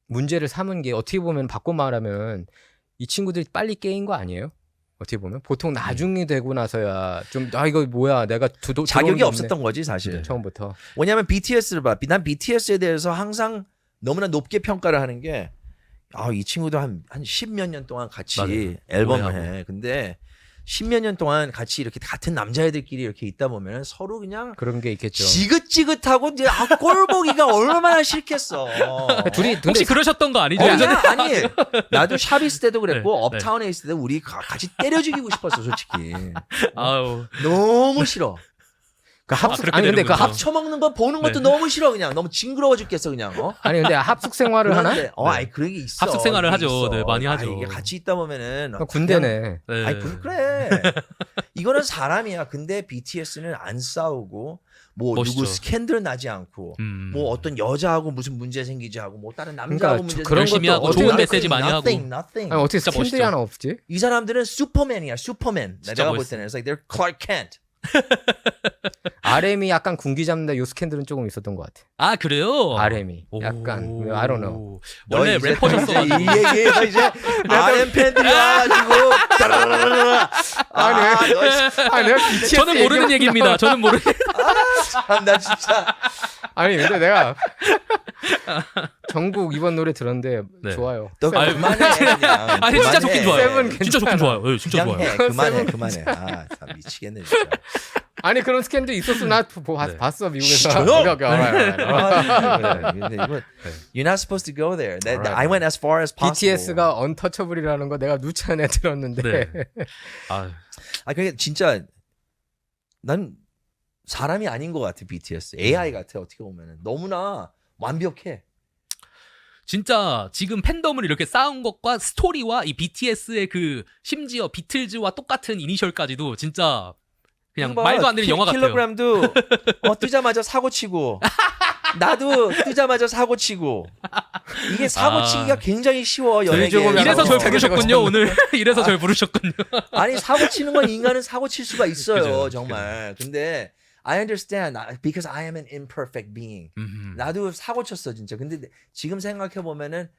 문제를 삼은 게 어떻게 보면 바꿔 말하면 이 친구들이 빨리 깨인 거 아니에요? 어떻게 보면 보통 나중에 되고 나서야 좀 이거 뭐야 내가 자격이 없었던 거지 사실. 처음부터. 왜냐면 BTS를 봐. 난 BTS에 대해서 항상 너무나 높게 평가를 하는 게 이 친구도 한 10몇 년 동안 같이 맞아요. 앨범을 오래하고. 해. 근데 10몇 년 동안 같이 이렇게 같은 남자애들끼리 이렇게 있다 보면 서로 그냥 그런 게 있겠죠. 지긋지긋하고 이제 꼴보기가 얼마나 싫겠어. 둘이 근데 혹시 그러셨던 거 아니죠? 아니 나도 샵 있을 때도 그랬고 네, 업타운에 있을 때도 우리 같이 때려 죽이고 싶었어 솔직히. 아우. 너무 싫어. 그 합숙 그렇게 아니 근데 그 되는군요. 합 처먹는 거 보는 것도 네. 너무 싫어 그냥. 너무 징그러워 죽겠어 그냥. 아니 근데 합숙 생활을 하나? 그런데, 아이 그런 게 있어. 합숙 생활을 이게 하죠. 있어. 네, 많이 하죠. 이게 같이 있다 보면은 군대네. 네. 아니 그래. 이거는 사람이야. 근데 BTS는 안 싸우고 뭐 멋있죠. 누구 스캔들 나지 않고 뭐 어떤 여자하고 무슨 문제 생기지 하고 뭐 다른 남자하고 그러니까 문제 그런 열심히 것도 하고 어떻게 좋은 nothing, 메시지 많이 하고. nothing. 아니 어떻게 진짜 스캔들이 멋있죠. 하나 없지? 이 사람들은 슈퍼맨이야. 슈퍼맨. 진짜 내가 볼 멋있어. 때는 it's like they're Clark Kent. RM이 약간 군기 잡는다 요 스캔들은 조금 있었던 것 같아. 아 그래요? RM이 약간 I don't know. 원래 이제 래퍼셨어. 이 얘기가 이제 RM 팬들이 와가지고 아니 내가 BTS 저는 모르는 얘기입니다. 저는 모르는. 나 진짜 아니 근데 내가 전국 이번 노래 들었는데 네. 좋아요. 너 아유, 그만해 그냥. 아니 진짜 그만해. 좋긴 좋아요. 세븐 진짜 좋긴 좋아요. 네, 진짜 그냥 좋아요. 해. 그만해. 참 미치겠네 진짜. 아니 그런 스캔도 있었어. 나 봤어 미국에서. 조용! 오케이, 오케이, alright, alright. 근데 이거 You're not supposed to go there. I went as far as possible. BTS가 언터처블이라는 거 내가 누차 들었는데 네. 아, 그게 진짜 난 사람이 아닌 것 같아 BTS. AI 같아 어떻게 보면은 너무나 완벽해. 진짜 지금 팬덤을 이렇게 쌓은 것과 스토리와 이 BTS의 그 심지어 비틀즈와 똑같은 이니셜까지도 진짜 그냥 봐, 말도 안 되는 영화 같아요. 킬로그램도 뜨자마자 사고 치고 나도 뜨자마자 사고 치고 이게 사고 치기가 굉장히 쉬워 연예계. 조금 이래서 약간 절 비슷하게 부르셨군요 오늘. 이래서 절 부르셨군요. 아니 사고 치는 건 인간은 사고 칠 수가 있어요 그죠, 정말. 근데 I understand because I am an imperfect being. 나도 사고 쳤어 진짜. 근데 지금 생각해 보면은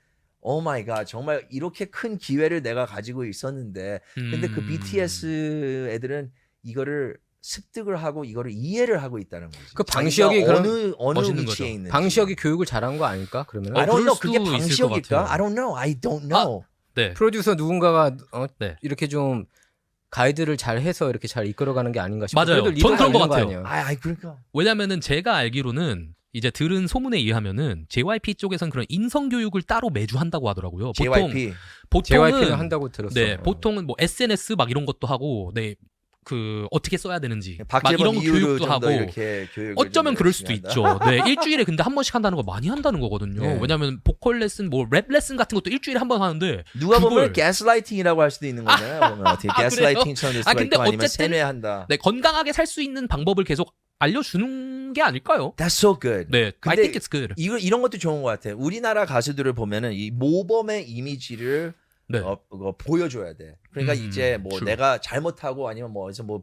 오 마이 갓 정말 이렇게 큰 기회를 내가 가지고 있었는데 근데 그 BTS 애들은 이거를 습득을 하고 이거를 이해를 하고 있다는 거지. 그 방시혁이 자기가 그런 어느 멋있는 위치에 거죠. 있는지. 방시혁이 교육을 잘한 거 아닐까? 그러면 I don't know. 그럴 그게 수도 있을 것 방시혁일까? 같아요. I don't know. I don't know. 네. 프로듀서 누군가가 네. 이렇게 좀 가이드를 잘 해서 이렇게 잘 이끌어가는 게 아닌가 싶어요. 맞아요. 그래도 저는 리더가 그런 것 있는 거 같아요. 아니에요? 아이 그러니까. 왜냐면은 제가 알기로는 이제 들은 소문에 의하면은 JYP 쪽에선 그런 인성 교육을 따로 매주 한다고 하더라고요. JYP. 보통은 JYP는 한다고 들었어. 네, 보통은 뭐 SNS 막 이런 것도 하고, 네, 그 어떻게 써야 되는지 막 박재범 이런 거 이후로 교육도 좀 더 하고. 이렇게 교육을 어쩌면 좀 그럴 수도 열심히 있죠. 네, 일주일에 근데 한 번씩 한다는 거 많이 한다는 거거든요. 네. 왜냐하면 보컬 레슨, 뭐 랩 레슨 같은 것도 일주일에 한 번 하는데 누가 보면 그걸- 가스라이팅이라고 할 수도 있는 거잖아요. 보면 어떻게 그래요? 가스라이팅처럼 될 수가 아, 근데 있고 아니면 어쨌든- 세뇌한다. 네, 건강하게 살 수 있는 방법을 계속 알려주는 게 아닐까요? That's so good. 네, I 근데 think it's good. 이런 것도 좋은 것 같아. 우리나라 가수들을 보면은 이 모범의 이미지를 네. 보여줘야 돼. 그러니까 이제 뭐 true. 내가 잘못하고 아니면 뭐 어디서 뭐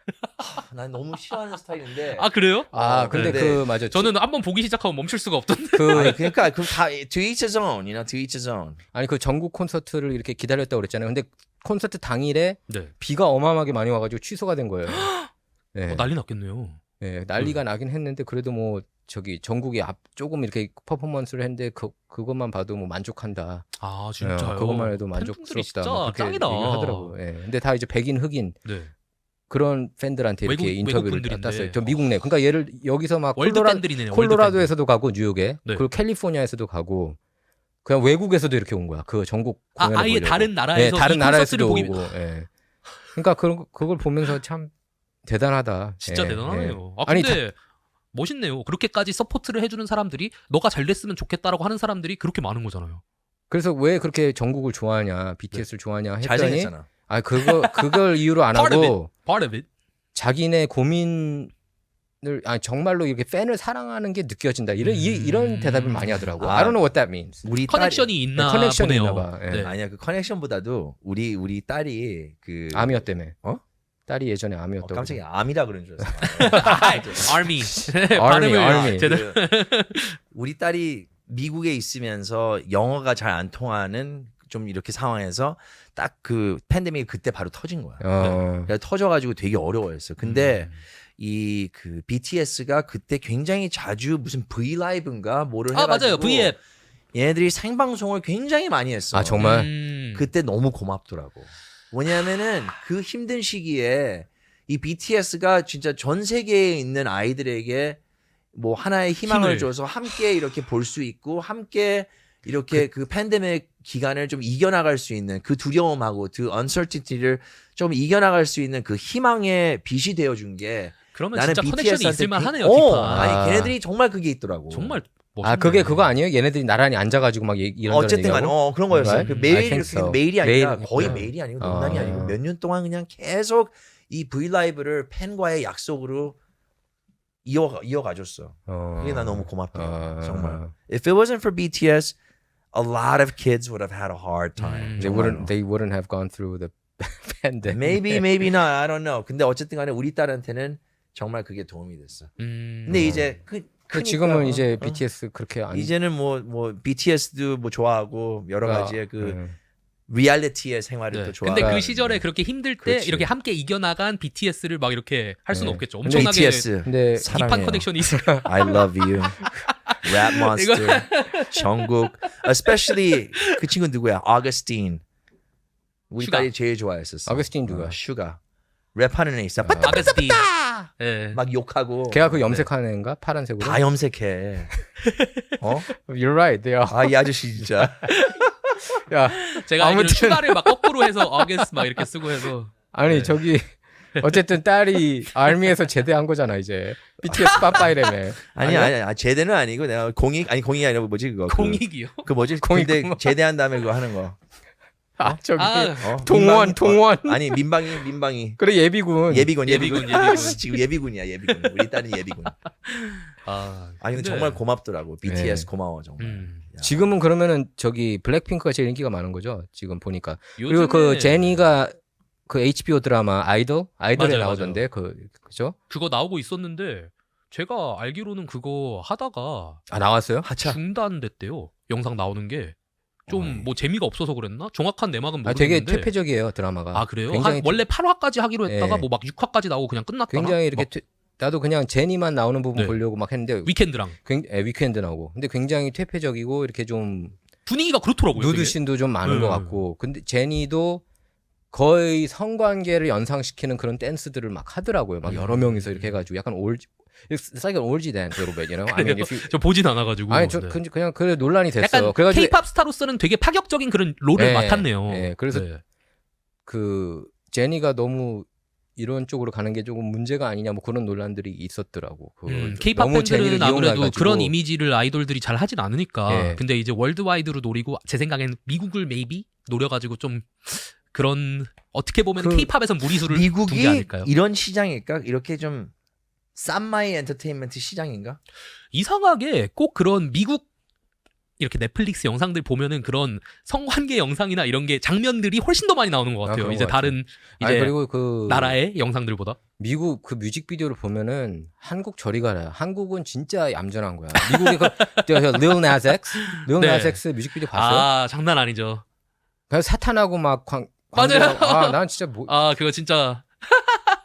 난 너무 싫어하는 스타일인데. 아 그래요? 근데 네. 그 맞아. 저는 한번 보기 시작하면 멈출 수가 없던데. 아니, 그러니까 다 to each his own, you know, to each his own. 아니 그 전국 콘서트를 이렇게 기다렸다고 그랬잖아요. 근데 콘서트 당일에 네. 비가 어마어마하게 많이 와가지고 취소가 된 거예요. 네. 난리 났겠네요. 네, 난리가 나긴 했는데 그래도 뭐 저기 전국이 조금 이렇게 퍼포먼스를 했는데 그것만 봐도 뭐 만족한다. 아 진짜요? 그것만 해도 팬분들이 만족스럽다. 진짜 뭐 그렇게 짱이다. 얘기를 하더라고요. 예. 근데 다 이제 백인 흑인 네. 그런 팬들한테 이렇게 외국 인터뷰를 분들인데. 땄어요. 저 미국 내. 그러니까 얘를 여기서 막 월드 팬들이네요. 콜로라도에서도 가고 뉴욕에 네. 그리고 캘리포니아에서도 가고 그냥 외국에서도 이렇게 온 거야. 그 전국 공연을 아예 보려고. 다른 나라에서 다른 이 나라에서도 콘서트를 오고. 예. 그러니까 그걸 보면서 참 대단하다. 진짜 예, 대단하네요. 예. 아 근데 멋있네요. 그렇게까지 서포트를 해주는 사람들이 너가 잘 됐으면 좋겠다라고 하는 사람들이 그렇게 많은 거잖아요. 그래서 왜 그렇게 전국을 좋아하냐, BTS를 좋아하냐 했더니 잘생겼잖아. 그걸 이유로 안 Part of 하고 Part of it. 자기네 고민을 정말로 이렇게 팬을 사랑하는 게 느껴진다. 이런 대답을 많이 하더라고. 아. I don't know what that means. 우리 커넥션이 있나 커넥션이 보네요. 있나 봐. 예. 네. 아니야 그 커넥션보다도 우리 딸이 그 아미였다며. 어? 딸이 예전에 아미였다고. 깜짝이야 암이라 그런 줄 알았어. Army. Army, 발음을 Army. 제대로. 우리 딸이 미국에 있으면서 영어가 잘 안 통하는 좀 이렇게 상황에서 딱 그 팬데믹이 그때 바로 터진 거야. 그래서 터져가지고 되게 어려워했어. 근데 이 그 BTS가 그때 굉장히 자주 무슨 V 라이브인가 뭐를 해가지고 맞아요. V앱. 얘네들이 생방송을 굉장히 많이 했어. 아 정말. 그때 너무 고맙더라고. 왜냐하면은 그 힘든 시기에 이 BTS가 진짜 전 세계에 있는 아이들에게 뭐 하나의 희망을 힘을. 줘서 함께 이렇게 볼 수 있고 함께 이렇게 그 팬데믹 기간을 좀 이겨나갈 수 있는 그 두려움하고 그 uncertainty를 좀 이겨나갈 수 있는 그 희망의 빛이 되어준 게 그러면 나는 진짜 커넥션이 BTS한테 있을만 하네요. 아니 걔네들이 정말 그게 있더라고. 정말 멋있네. 그게 그거 아니에요? 얘네들이 나란히 앉아가지고 막 이런저런 어쨌든 간에 얘기하고? 그런 거였어요. Right? 그 매일 I think 이렇게 so. 매일이 아니라 매일, 거의 네. 매일이 아니고 농담이 아. 아니고 몇 년 동안 그냥 계속 이 V 라이브를 팬과의 약속으로 이어가줬어. 그게 나 너무 고맙더라고. 정말. If it wasn't for BTS, a lot of kids would have had a hard time. They wouldn't have gone through the pandemic. maybe not. I don't know. 근데 어쨌든 간에 우리 딸한테는 정말 그게 도움이 됐어. 근데 이제 크니까, 지금은 이제 BTS 그렇게 안 이제는 뭐 BTS도 뭐 좋아하고 여러 가지의 그 예. 리얼리티의 생활을 네. 또 좋아하고. 근데 그 시절에 그렇게 힘들 때 그렇지. 이렇게 함께 이겨나간 BTS를 막 이렇게 할 수는 네. 없겠죠. 근데 엄청나게 BTS 근데 딥한 사랑해요. 커넥션이 있어요. I love you. Rap Monster. 정국. Especially 그 친구 누구야? Augustine. 우리 슈가. 딸이 제일 좋아했었어. 아거스틴 누구야? 슈가. 랩하는 애 있어. 아가스티. 예. 막 욕하고. 걔가 그 염색하는 애인가? 파란색으로? 다 염색해. 어? You're right. They are. 이 아저씨 진짜. 야, 제가 알기로 아무튼- 슈가를 막 거꾸로 해서 어게스 막 이렇게 쓰고 해서 아니 네. 저기 어쨌든 딸이 아미에서 제대한 거잖아 이제. BTS 빠빠이래매. 아니 제대는 아니고 내가 공익이 아니라 뭐지 그거. 공익이요. 그 뭐지? 공익 근데 공무원. 제대한 다음에 그거 하는 거. 저기 어? 동원. 아니 민방위. 그래 예비군. 예비군. 예비군. 지금 예비군이야 예비군. 우리 딸은 예비군. 아니 근데 정말 고맙더라고. BTS 네. 고마워 정말. 야. 지금은 그러면은 저기 블랙핑크가 제일 인기가 많은 거죠. 지금 보니까. 그리고 요즘에 그 제니가 그 HBO 드라마 아이돌에 맞아요, 나오던데 그죠? 그거 나오고 있었는데 제가 알기로는 그거 하다가 나왔어요? 하차. 중단됐대요. 영상 나오는 게 좀 뭐 재미가 없어서 그랬나? 정확한 내막은 되게 모르겠는데. 퇴폐적이에요 드라마가. 아 그래요? 굉장히 원래 8화까지 하기로 했다가 예. 뭐 막 6화까지 나오고 그냥 끝났다가 굉장히 이렇게 막 나도 그냥 제니만 나오는 부분 네. 보려고 막 했는데 위켄드랑 위켄드 나오고. 근데 굉장히 퇴폐적이고 이렇게 좀 분위기가 그렇더라고요. 되게. 누드신도 좀 많은 것 같고. 근데 제니도 거의 성관계를 연상시키는 그런 댄스들을 막 하더라고요. 막 여러 명이서 이렇게 해가지고 약간 It's like an orgy dance a little bit, you know? I mean, if you, 저 보진 않아가지고. 아니 저 네. 그냥 그래 논란이 됐어. 약간 그래가지고 K-팝 스타로서는 되게 파격적인 그런 롤을 네, 맡았네요. 네, 그래서 네. 그 제니가 너무 이런 쪽으로 가는 게 조금 문제가 아니냐 뭐 그런 논란들이 있었더라고. K-팝 너무 제니를 팬들은 아무래도 이용해가지고. 그런 이미지를 아이돌들이 잘 하진 않으니까. 네. 근데 이제 월드와이드로 노리고 제 생각엔 미국을 maybe 노려가지고 좀 그런 어떻게 보면 그 K-팝에선 무리수를 둔 게 미국이 아닐까요? 이런 시장일까? 이렇게 좀 쌈마이 엔터테인먼트 시장인가? 이상하게 꼭 그런 미국 이렇게 넷플릭스 영상들 보면은 그런 성관계 영상이나 이런 게 장면들이 훨씬 더 많이 나오는 것 같아요. 그런 이제 것 같아요. 다른 이제 아니, 그리고 그 나라의 영상들보다. 미국 그 뮤직비디오를 보면은 한국 저리 가라. 한국은 진짜 얌전한 거야. 미국의 그 Lil Nas X, Lil 네. Nas X 뮤직비디오 봤어요? 아 장난 아니죠. 그냥 사탄하고 막 맞아요. 난 진짜 뭐 아 그거 진짜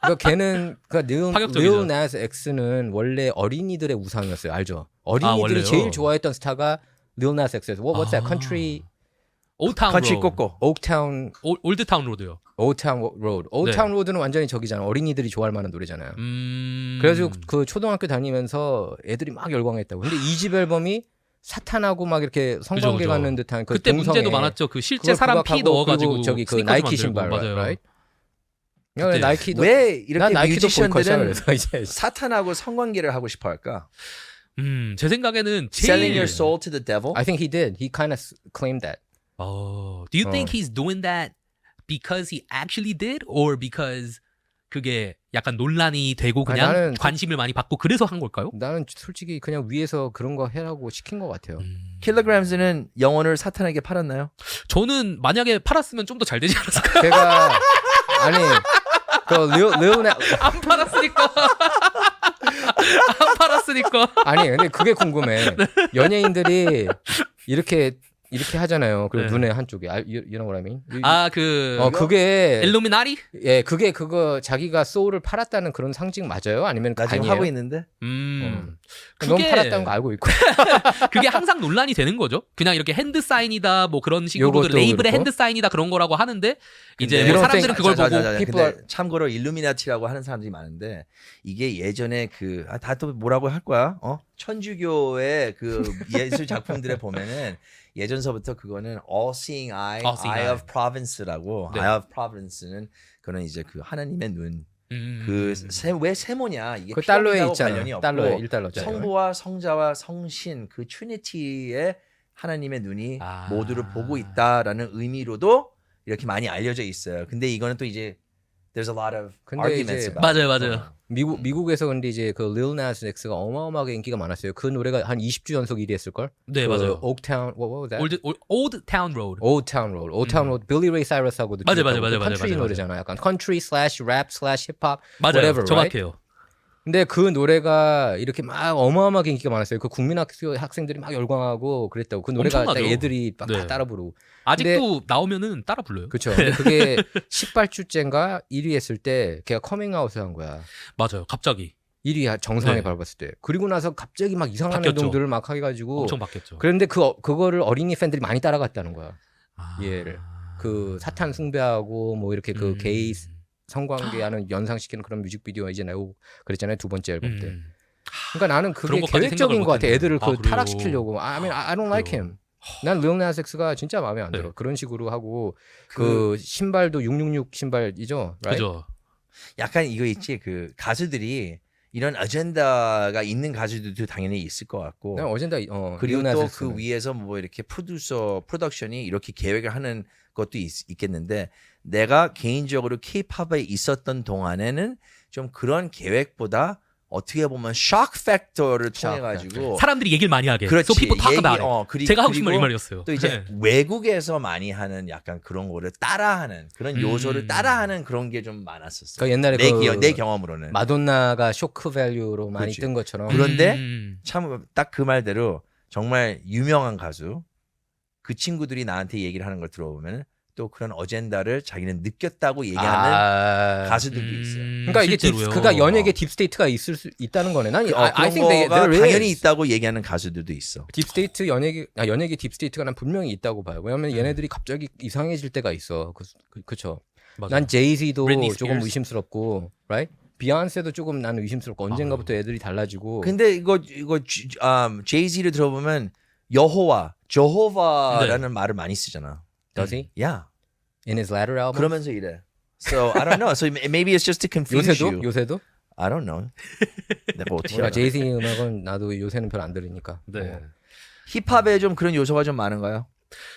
그러니까 걔는 그러니까 파격적이죠. Lil Nas X는 원래 어린이들의 우상이었어요. 알죠? 어린이들이 원래요? 제일 좋아했던 스타가 Lil Nas X에서 what's that? Country 올타운 컨트리 로드. 꼬꼬. Oaktown 올드타운 로드요. Oaktown Road. Oaktown Road는 완전히 저기잖아. 어린이들이 좋아할 만한 노래잖아요. 그래서 그 초등학교 다니면서 애들이 막 열광했다고. 근데 2집 앨범이 사탄하고 막 이렇게 성관계 그죠. 갖는 듯한 그 그때 동성애. 문제도 많았죠. 그 실제 그걸 사람 피 부각하고 넣어가지고 그리고 저기 그 스니커즈 나이키 만들고, 신발 맞아요. right? 그때 나이키도 왜 난 이렇게 나이키도 보이콧이야 뮤지션들은 그래서 이제 사탄하고 성관계를 하고 싶어 할까? 제 생각에는 Selling 제일 your soul to the devil? I think he did. He kind of claimed that. Do you think he's doing that because he actually did or because 그게 약간 논란이 되고 아니, 그냥 나는 관심을 많이 받고 그래서 한 걸까요? 나는 솔직히 그냥 위에서 그런 거 해라고 시킨 것 같아요. 킬로그램즈는 영혼을 사탄에게 팔았나요? 저는 만약에 팔았으면 좀 더 잘 되지 않았을까? 제가 아니 그 Lil Nas 안 팔았으니까. 안 팔았으니까. 아니 근데 그게 궁금해. 연예인들이 이렇게 하잖아요. 그리고 네. 눈에 한쪽에 you know what I mean? 아 그 그게 일루미나리? 예 그게 그거 자기가 소울을 팔았다는 그런 상징 맞아요? 아니면 나 지금 아니에요? 하고 있는데. 넌 팔았다는 거 알고 있고. 그게 항상 논란이 되는 거죠. 그냥 이렇게 핸드 사인이다 뭐 그런 식으로 요것도 레이블의 그렇고. 핸드 사인이다 그런 거라고 하는데 이제 근데 뭐 이런 사람들은 그걸 자, 보고 자, 자, people 근데 참고로 일루미나티라고 하는 사람들이 많은데 이게 예전에 그 다 또 뭐라고 할 거야? 천주교의 그 예술 작품들에 보면은 예전서부터 그거는 All Seeing Eye, All Seeing Eye Eye. of Providence라고 네. Eye of Providence는 그런 이제 그 하나님의 눈. 왜 세모냐? 이게 그 달러에 피라미드하고 있잖아. 관련이 없고 달러에 1달러짜리. 성부와 성자와 성신 그 트리니티의 하나님의 눈이 아. 모두를 보고 있다라는 의미로도 이렇게 많이 알려져 있어요. 근데 이거는 또 이제 there's a lot of 근데 arguments 이제 about it. 맞아요. 미국에서 근데 이제 그 Lil Nas X가 어마어마하게 인기가 많았어요. 그 노래가 한 20주 연속 1위 했을 걸? 네, 그 맞아요. Oaktown what was that? 올드 타운 로드. Old Town Road. Old Town Road. 빌리 레이 사이러스하고도 맞아요, 듀엣하고 맞아요, 그 맞아요, 컨트리 맞아요, 노래잖아. 약간 컨트리 슬래시 랩 슬래시 힙합 맞아요. whatever, 정확해요. right? 근데 그 노래가 이렇게 막 어마어마하게 인기가 많았어요. 그 국민학교 학생들이 막 열광하고 그랬다고. 그 노래가 딱 엄청나죠. 애들이 막 다 네. 따라 부르고. 아직도 나오면은 따라 불러요. 그렇죠. 근데 그게 18주째인가 1위 했을 때 걔가 커밍아웃을 한 거야. 맞아요. 갑자기 1위 정상에 네. 밟았을 때. 그리고 나서 갑자기 막 이상한 바뀌었죠. 행동들을 막 해가지고. 엄청 바뀌었죠. 그런데 그거를 어린이 팬들이 많이 따라갔다는 거야. 아. 얘를. 그 사탄 숭배하고 뭐 이렇게 그 게이 성관계하는 연상시키는 그런 뮤직비디오 이제 나오고 그랬잖아요. 두 번째 앨범 때. 그러니까 나는 그게 그런 것까지 계획적인 생각을 것 같아. 못했네요. 애들을 그 아, 그래요? 타락시키려고. I mean, I don't like him. 난 Lil Nas X가 진짜 마음에 안 들어. 네. 그런 식으로 하고 그 신발도 666 신발이죠. Right? 그죠. 약간 이거 있지 그 가수들이 이런 아젠다가 있는 가수들도 당연히 있을 것 같고 그냥 어젠다 그리고 Lil Nas 또 X는. 그 위에서 뭐 이렇게 프로덕션이 이렇게 계획을 하는 것도 있겠는데 내가 개인적으로 K-팝에 있었던 동안에는 좀 그런 계획보다 어떻게 보면 shock factor를 통해 가지고 사람들이 얘기를 많이 하게. 그렇지. So people talk about it. 제가 하고 싶은 말 이 그리고 말이었어요. 또 이제 네. 외국에서 많이 하는 약간 그런 거를 따라하는 그런 요소를 음. 따라하는 그런 게 좀 많았었어. 그 옛날에 내 경험으로는. 마돈나가 쇼크 밸류로 많이 그렇지. 뜬 것처럼. 그런데 참 딱 그 말대로 정말 유명한 가수 그 친구들이 나한테 얘기를 하는 걸 들어보면 또 그런 어젠다를 자기는 느꼈다고 얘기하는 가수들도 있어요. 그러니까 이게 실제로요. 그가 연예계 딥스테이트가 있을 수 있다는 거네. 난 그런 I think 거가 there 당연히 is. 있다고 얘기하는 가수들도 있어. 딥스테이트 연예계 딥스테이트가 난 분명히 있다고 봐요. 왜냐면 얘네들이 갑자기 이상해질 때가 있어. 그쵸. 맞아요. 난 제이지도 Britney 조금 Spears. 의심스럽고, right? 비욘세도 조금 나는 의심스럽고 언젠가부터 애들이 달라지고. 근데 이거 제이지를 들어보면 여호와, 저호바라는 말을 많이 쓰잖아. Does he? 야, In his latter album? 그러면서 이래. So I don't know. So maybe it's just to confuse you. 요새도? I don't know. 내가 어떻게 몰라, 알아? 제이지 음악은 나도 요새는 별로 안 들으니까. 네. 어. 힙합에 좀 그런 요소가 좀 많은가요?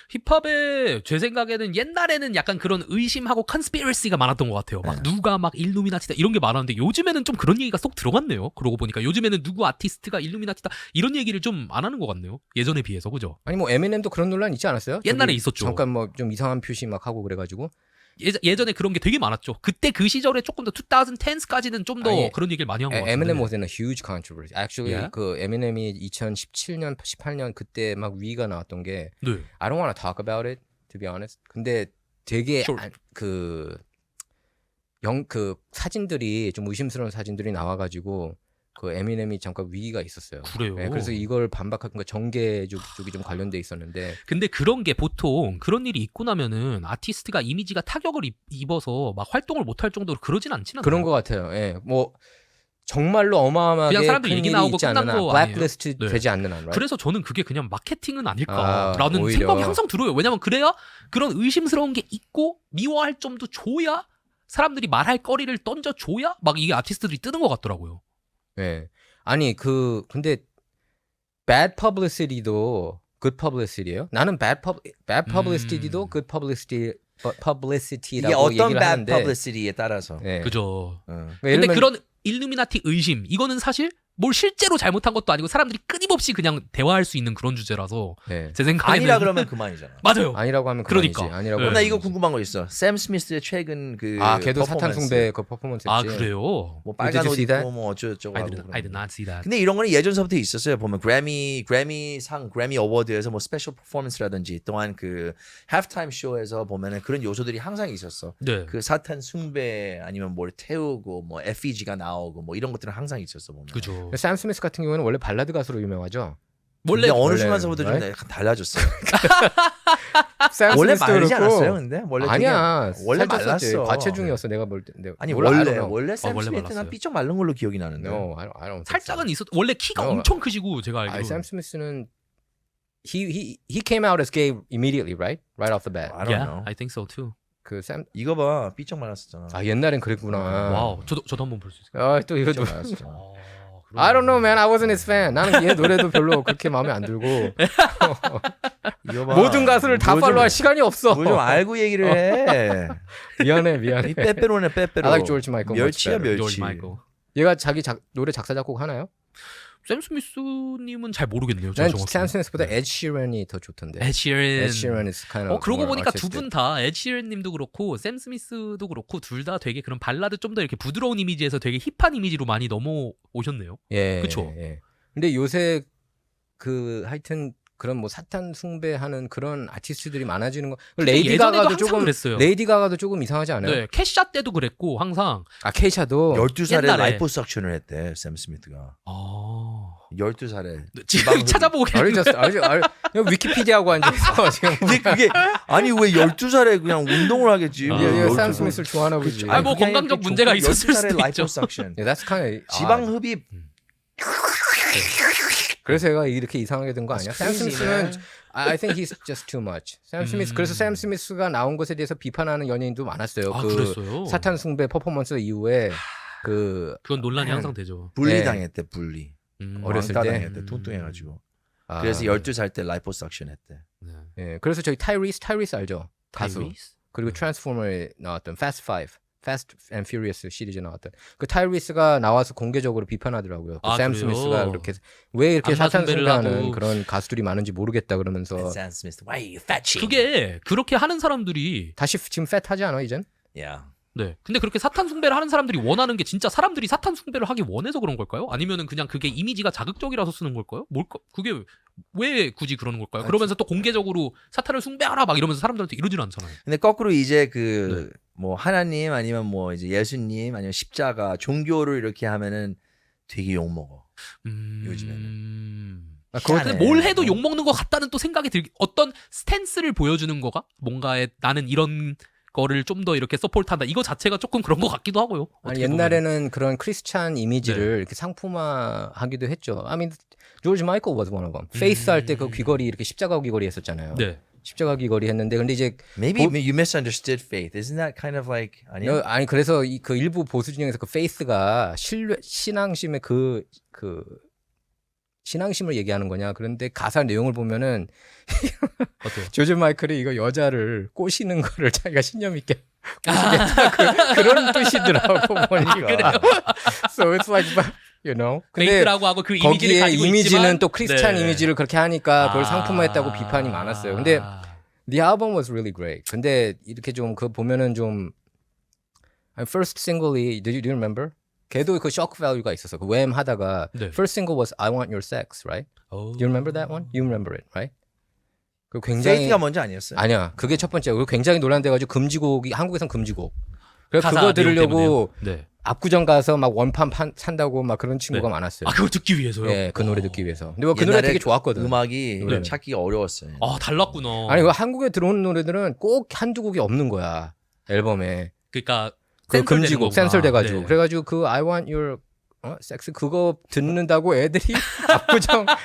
힙합에 제 생각에는 옛날에는 약간 그런 의심하고 컨스피러시가 많았던 것 같아요. 막 누가 막 일루미나티다 이런 게 많았는데 요즘에는 좀 그런 얘기가 쏙 들어갔네요. 그러고 보니까 요즘에는 누구 아티스트가 일루미나티다 이런 얘기를 좀 안 하는 것 같네요. 예전에 비해서 그죠? 아니 뭐 에미넴도 그런 논란 있지 않았어요? 옛날에 저기 있었죠. 잠깐 뭐 좀 이상한 표시 막 하고 그래가지고. 예전에 그런 게 되게 많았죠. 그때 그 시절에 조금 더 2010s까지는 좀 더 아니, 그런 얘기를 많이 한 것 같은데. 에미넴 was in a huge controversy. Actually Yeah? 그 에미넴이 2017년, 18년 그때 막 위가 나왔던 게 네. I don't want to talk about it to be honest. 근데 되게 Sure. 그 사진들이 좀 의심스러운 사진들이 나와가지고 그 에미넴이 잠깐 위기가 있었어요. 그래요? 네, 그래서 이걸 반박한 거 정계 쪽이 좀 관련돼 있었는데 근데 그런 게 보통 그런 일이 있고 나면은 아티스트가 이미지가 타격을 입어서 막 활동을 못할 정도로 그러진 않지는 그런 않나요? 것 같아요. 예, 뭐 정말로 어마어마하게 그냥 사람들 큰 얘기 일이 나오고 있지 끝난 않는 한, 거 아니에요? 블랙리스트 네. 되지 않는 한, right? 그래서 저는 그게 그냥 마케팅은 아, 아닐까라는 오히려. 생각이 항상 들어요. 왜냐면 그래야 그런 의심스러운 게 있고 미워할 점도 줘야 사람들이 말할 거리를 던져줘야 막 이게 아티스트들이 뜨는 것 같더라고요. 예. 아니 근데 bad publicity도 good publicity예요? 나는 bad publicity도 good publicity라고 이게 어떤 얘기를 bad 하는데 publicity에 따라서. 예. 그죠. 그러니까 근데 예를 들면 그런 일루미나티 의심 이거는 사실 뭘 실제로 잘못한 것도 아니고 사람들이 끊임없이 그냥 대화할 수 있는 그런 주제라서 예. 제 생각에는 아니라 그러면 그만이잖아. 맞아요. 아니라고 하면 그러니까. 그만이지. 아니라고 네. 하면 나 이거 그만이지. 궁금한 거 있어. 샘 스미스의 최근 그 걔도 사탄 퍼포먼스. 숭배 그 퍼포먼스 아 했지. 그래요? 뭐 빨간 Did you 옷 see that? 입고 뭐 어쩌고저쩌고 I 하고 did, 그런 I did 거. not see that. 근데 이런 거는 예전서부터 있었어요. 보면 그래미 어워드에서 뭐 스페셜 퍼포먼스라든지 또한 그 하프타임 쇼에서 보면은 그런 요소들이 항상 있었어. 네. 그 사탄 숭배 아니면 뭘 태우고 뭐 FEG가 나오고 뭐 이런 것들은 항상 있었어 보면. 그죠. 샘 스미스 같은 경우는 원래 발라드 가수로 유명하죠. 근데 어느 원래, 순간서부터 좀 right? 약간 달라졌어. 샘 원래 스미스도 마르지 그렇고. 않았어요, 근데 원래 아니야. 되게, 원래 살쪘었지. 말랐어. 과체중이었어. 내가 볼 때. 아니 몰라, I don't 원래 know. 원래 샘 원래 스미스는 말랐어요. 한 삐쩍 마른 걸로 기억이 나는데. No, I don't think so. 살짝은 있었. 원래 키가 No. 엄청 크시고 제가 알기로. 아니, 샘 스미스는 he came out as gay immediately, right? Right off the bat. I don't Yeah, know. I think so too. 이거 봐 삐쩍 말랐었잖아. 옛날엔 그랬구나. 와우. 저도 한번 볼 수 있을까요? 또 이거 삐쩍 좀 말랐었잖아. I don't know, man. I wasn't his fan. 나는 얘 노래도 별로 그렇게 마음에 안 들고 이거 봐. 모든 가수를 다 뭐 좀- 팔로우할 시간이 없어. 뭐 좀 알고 얘기를 해. 미안해. 이 빼빼로네 빼빼로. I like George Michael much 멸치야 better. 멸치. 조지 마이클. 얘가 자기 노래 작사 작곡 하나요? 샘 스미스님은 잘 모르겠네요. 난 정확히. 샘 스미스보다 ed Sheeran이 더 좋던데. ed Sheeran. Ed Sheeran is kind of 그러고 more 보니까 두 artistic. 분 다 ed Sheeran님도 그렇고 샘 스미스도 그렇고 둘 다 되게 그런 발라드 좀 더 이렇게 부드러운 이미지에서 되게 힙한 이미지로 많이 넘어오셨네요. 예. 그쵸? 예. 근데 요새 하여튼 그런 뭐 사탄 숭배하는 그런 아티스트들이 많아지는 거. 레이디 예전에도 가가도 항상 조금 그랬어요. 레이디 가가도 조금 이상하지 않아요? 네, 캐샷 때도 그랬고 항상. 케이샤도 12살에 옛날에. 라이포석션을 했대 샘 스미스가. 아. 12살에. 지금 찾아보고 계신데. 위키피디아하고 앉아있어 지금. 근데 그게 아니 왜 12살에 그냥 운동을 하겠지. 아. 왜 샘 12살. 스미스를 좋아하나 보지. 아니, 뭐 그게 아니라 건강적 이렇게 문제가 좀 있었을 12살에 수도 있죠. 라이포석션. Yeah, that's kind of 지방 흡입. 그래서 얘가 이렇게 이상하게 된 거 아니야? 샘 crazy, 스미스는 man. I think he's just too much. 샘 스미스 그래서 샘 스미스가 나온 것에 대해서 비판하는 연예인도 많았어요. 아, 그 그랬어요? 사탄 숭배 퍼포먼스 이후에 그건 논란이 항상 되죠. 분리 네. 당했대 분리. 어렸을 왕따 때? 당했대 뚱뚱해가지고. 아, 그래서 12살 때 라이포석션 했대. 네. 예, 그래서 저희 타이리스 알죠? 가수. 타이리스? 그리고 트랜스포머에 나왔던 Fast and Furious 시리즈 나왔던 그 타이리스가 나와서 공개적으로 비판하더라고요. 아, 샘 그래요? 스미스가 그렇게 왜 이렇게 악마 사탄 숭배를 숭배하는 하고. 그런 가수들이 많은지 모르겠다 그러면서 샘 스미스, why you fat shit? 그게 그렇게 하는 사람들이 다시 지금 팻하지 않아 이젠? Yeah. 네. 근데 그렇게 사탄 숭배를 하는 사람들이 원하는 게 진짜 사람들이 사탄 숭배를 하기 원해서 그런 걸까요? 아니면은 그냥 그게 이미지가 자극적이라서 쓰는 걸까요? 뭘까? 그게 왜 굳이 그러는 걸까요? 그러면서 또 공개적으로 사탄을 숭배하라 막 이러면서 사람들한테 이러지는 않잖아요. 근데 거꾸로 이제 그 뭐 하나님 아니면 뭐 이제 예수님 아니면 십자가 종교를 이렇게 하면은 되게 욕 먹어. 요즘에는. 근데 뭘 해도 욕 먹는 것 같다는 또 생각이 들기 어떤 스탠스를 보여주는 거가 뭔가에 나는 이런 거를 좀 더 이렇게 서포트한다. 이거 자체가 조금 그런 것 같기도 하고요. 아니, 어떻게 보면. 옛날에는 그런 크리스찬 이미지를 네. 이렇게 상품화하기도 했죠. I mean, 조지 마이클 was one of them. 페이스 할 때 그 귀걸이 이렇게 십자가 귀걸이 했었잖아요. 네. 십자가 귀걸이 했는데 근데 이제 Maybe you misunderstood faith. Isn't that kind of like 아니야? 아니 그래서 그 일부 보수 진영에서 그 페이스가 신앙심의 그 신앙심을 얘기하는 거냐. 그런데 가사 내용을 보면은 어때요? 조지 마이클이 이거 여자를 꼬시는 거를 자기가 신념 있게 꼬시겠다. 그런 뜻이더라고 보니까. So it's like, you know. 근데 페이크라고 하고 그 이미지를 거기에 가지고 이미지는 있지만, 또 크리스찬 네. 이미지를 그렇게 하니까 그걸 상품화했다고 비판이 많았어요. 근데 The album was really great. 근데 이렇게 좀 그 보면은 좀 first single이 do you remember? 걔도 그 shock value가 있었어. 그 wham 하다가 네. first single was I Want Your Sex, right? 오. Do you remember that one? You remember it, right? 그 굉장히 페이트가 먼저 아니었어요? 아니야. 그게 첫 번째. 그리고 굉장히 논란돼가지고 금지곡이 한국에선 금지곡. 그래서 가사 그거 내용 들으려고 때문에요? 네. 압구정 가서 막 원판 산다고 막 그런 친구가 네. 많았어요. 아 그걸 듣기 위해서요? 예, 그 노래 듣기 위해서. 근데 그 노래 옛날에 되게 좋았거든. 음악이 네. 찾기가 어려웠어요. 아 달랐구나. 아니 그 한국에 들어오는 노래들은 꼭 한두 곡이 없는 거야 앨범에. 그러니까 그 금지곡 센서돼가지고. 네. 그래가지고 그 I Want Your 섹스 그거 듣는다고 애들이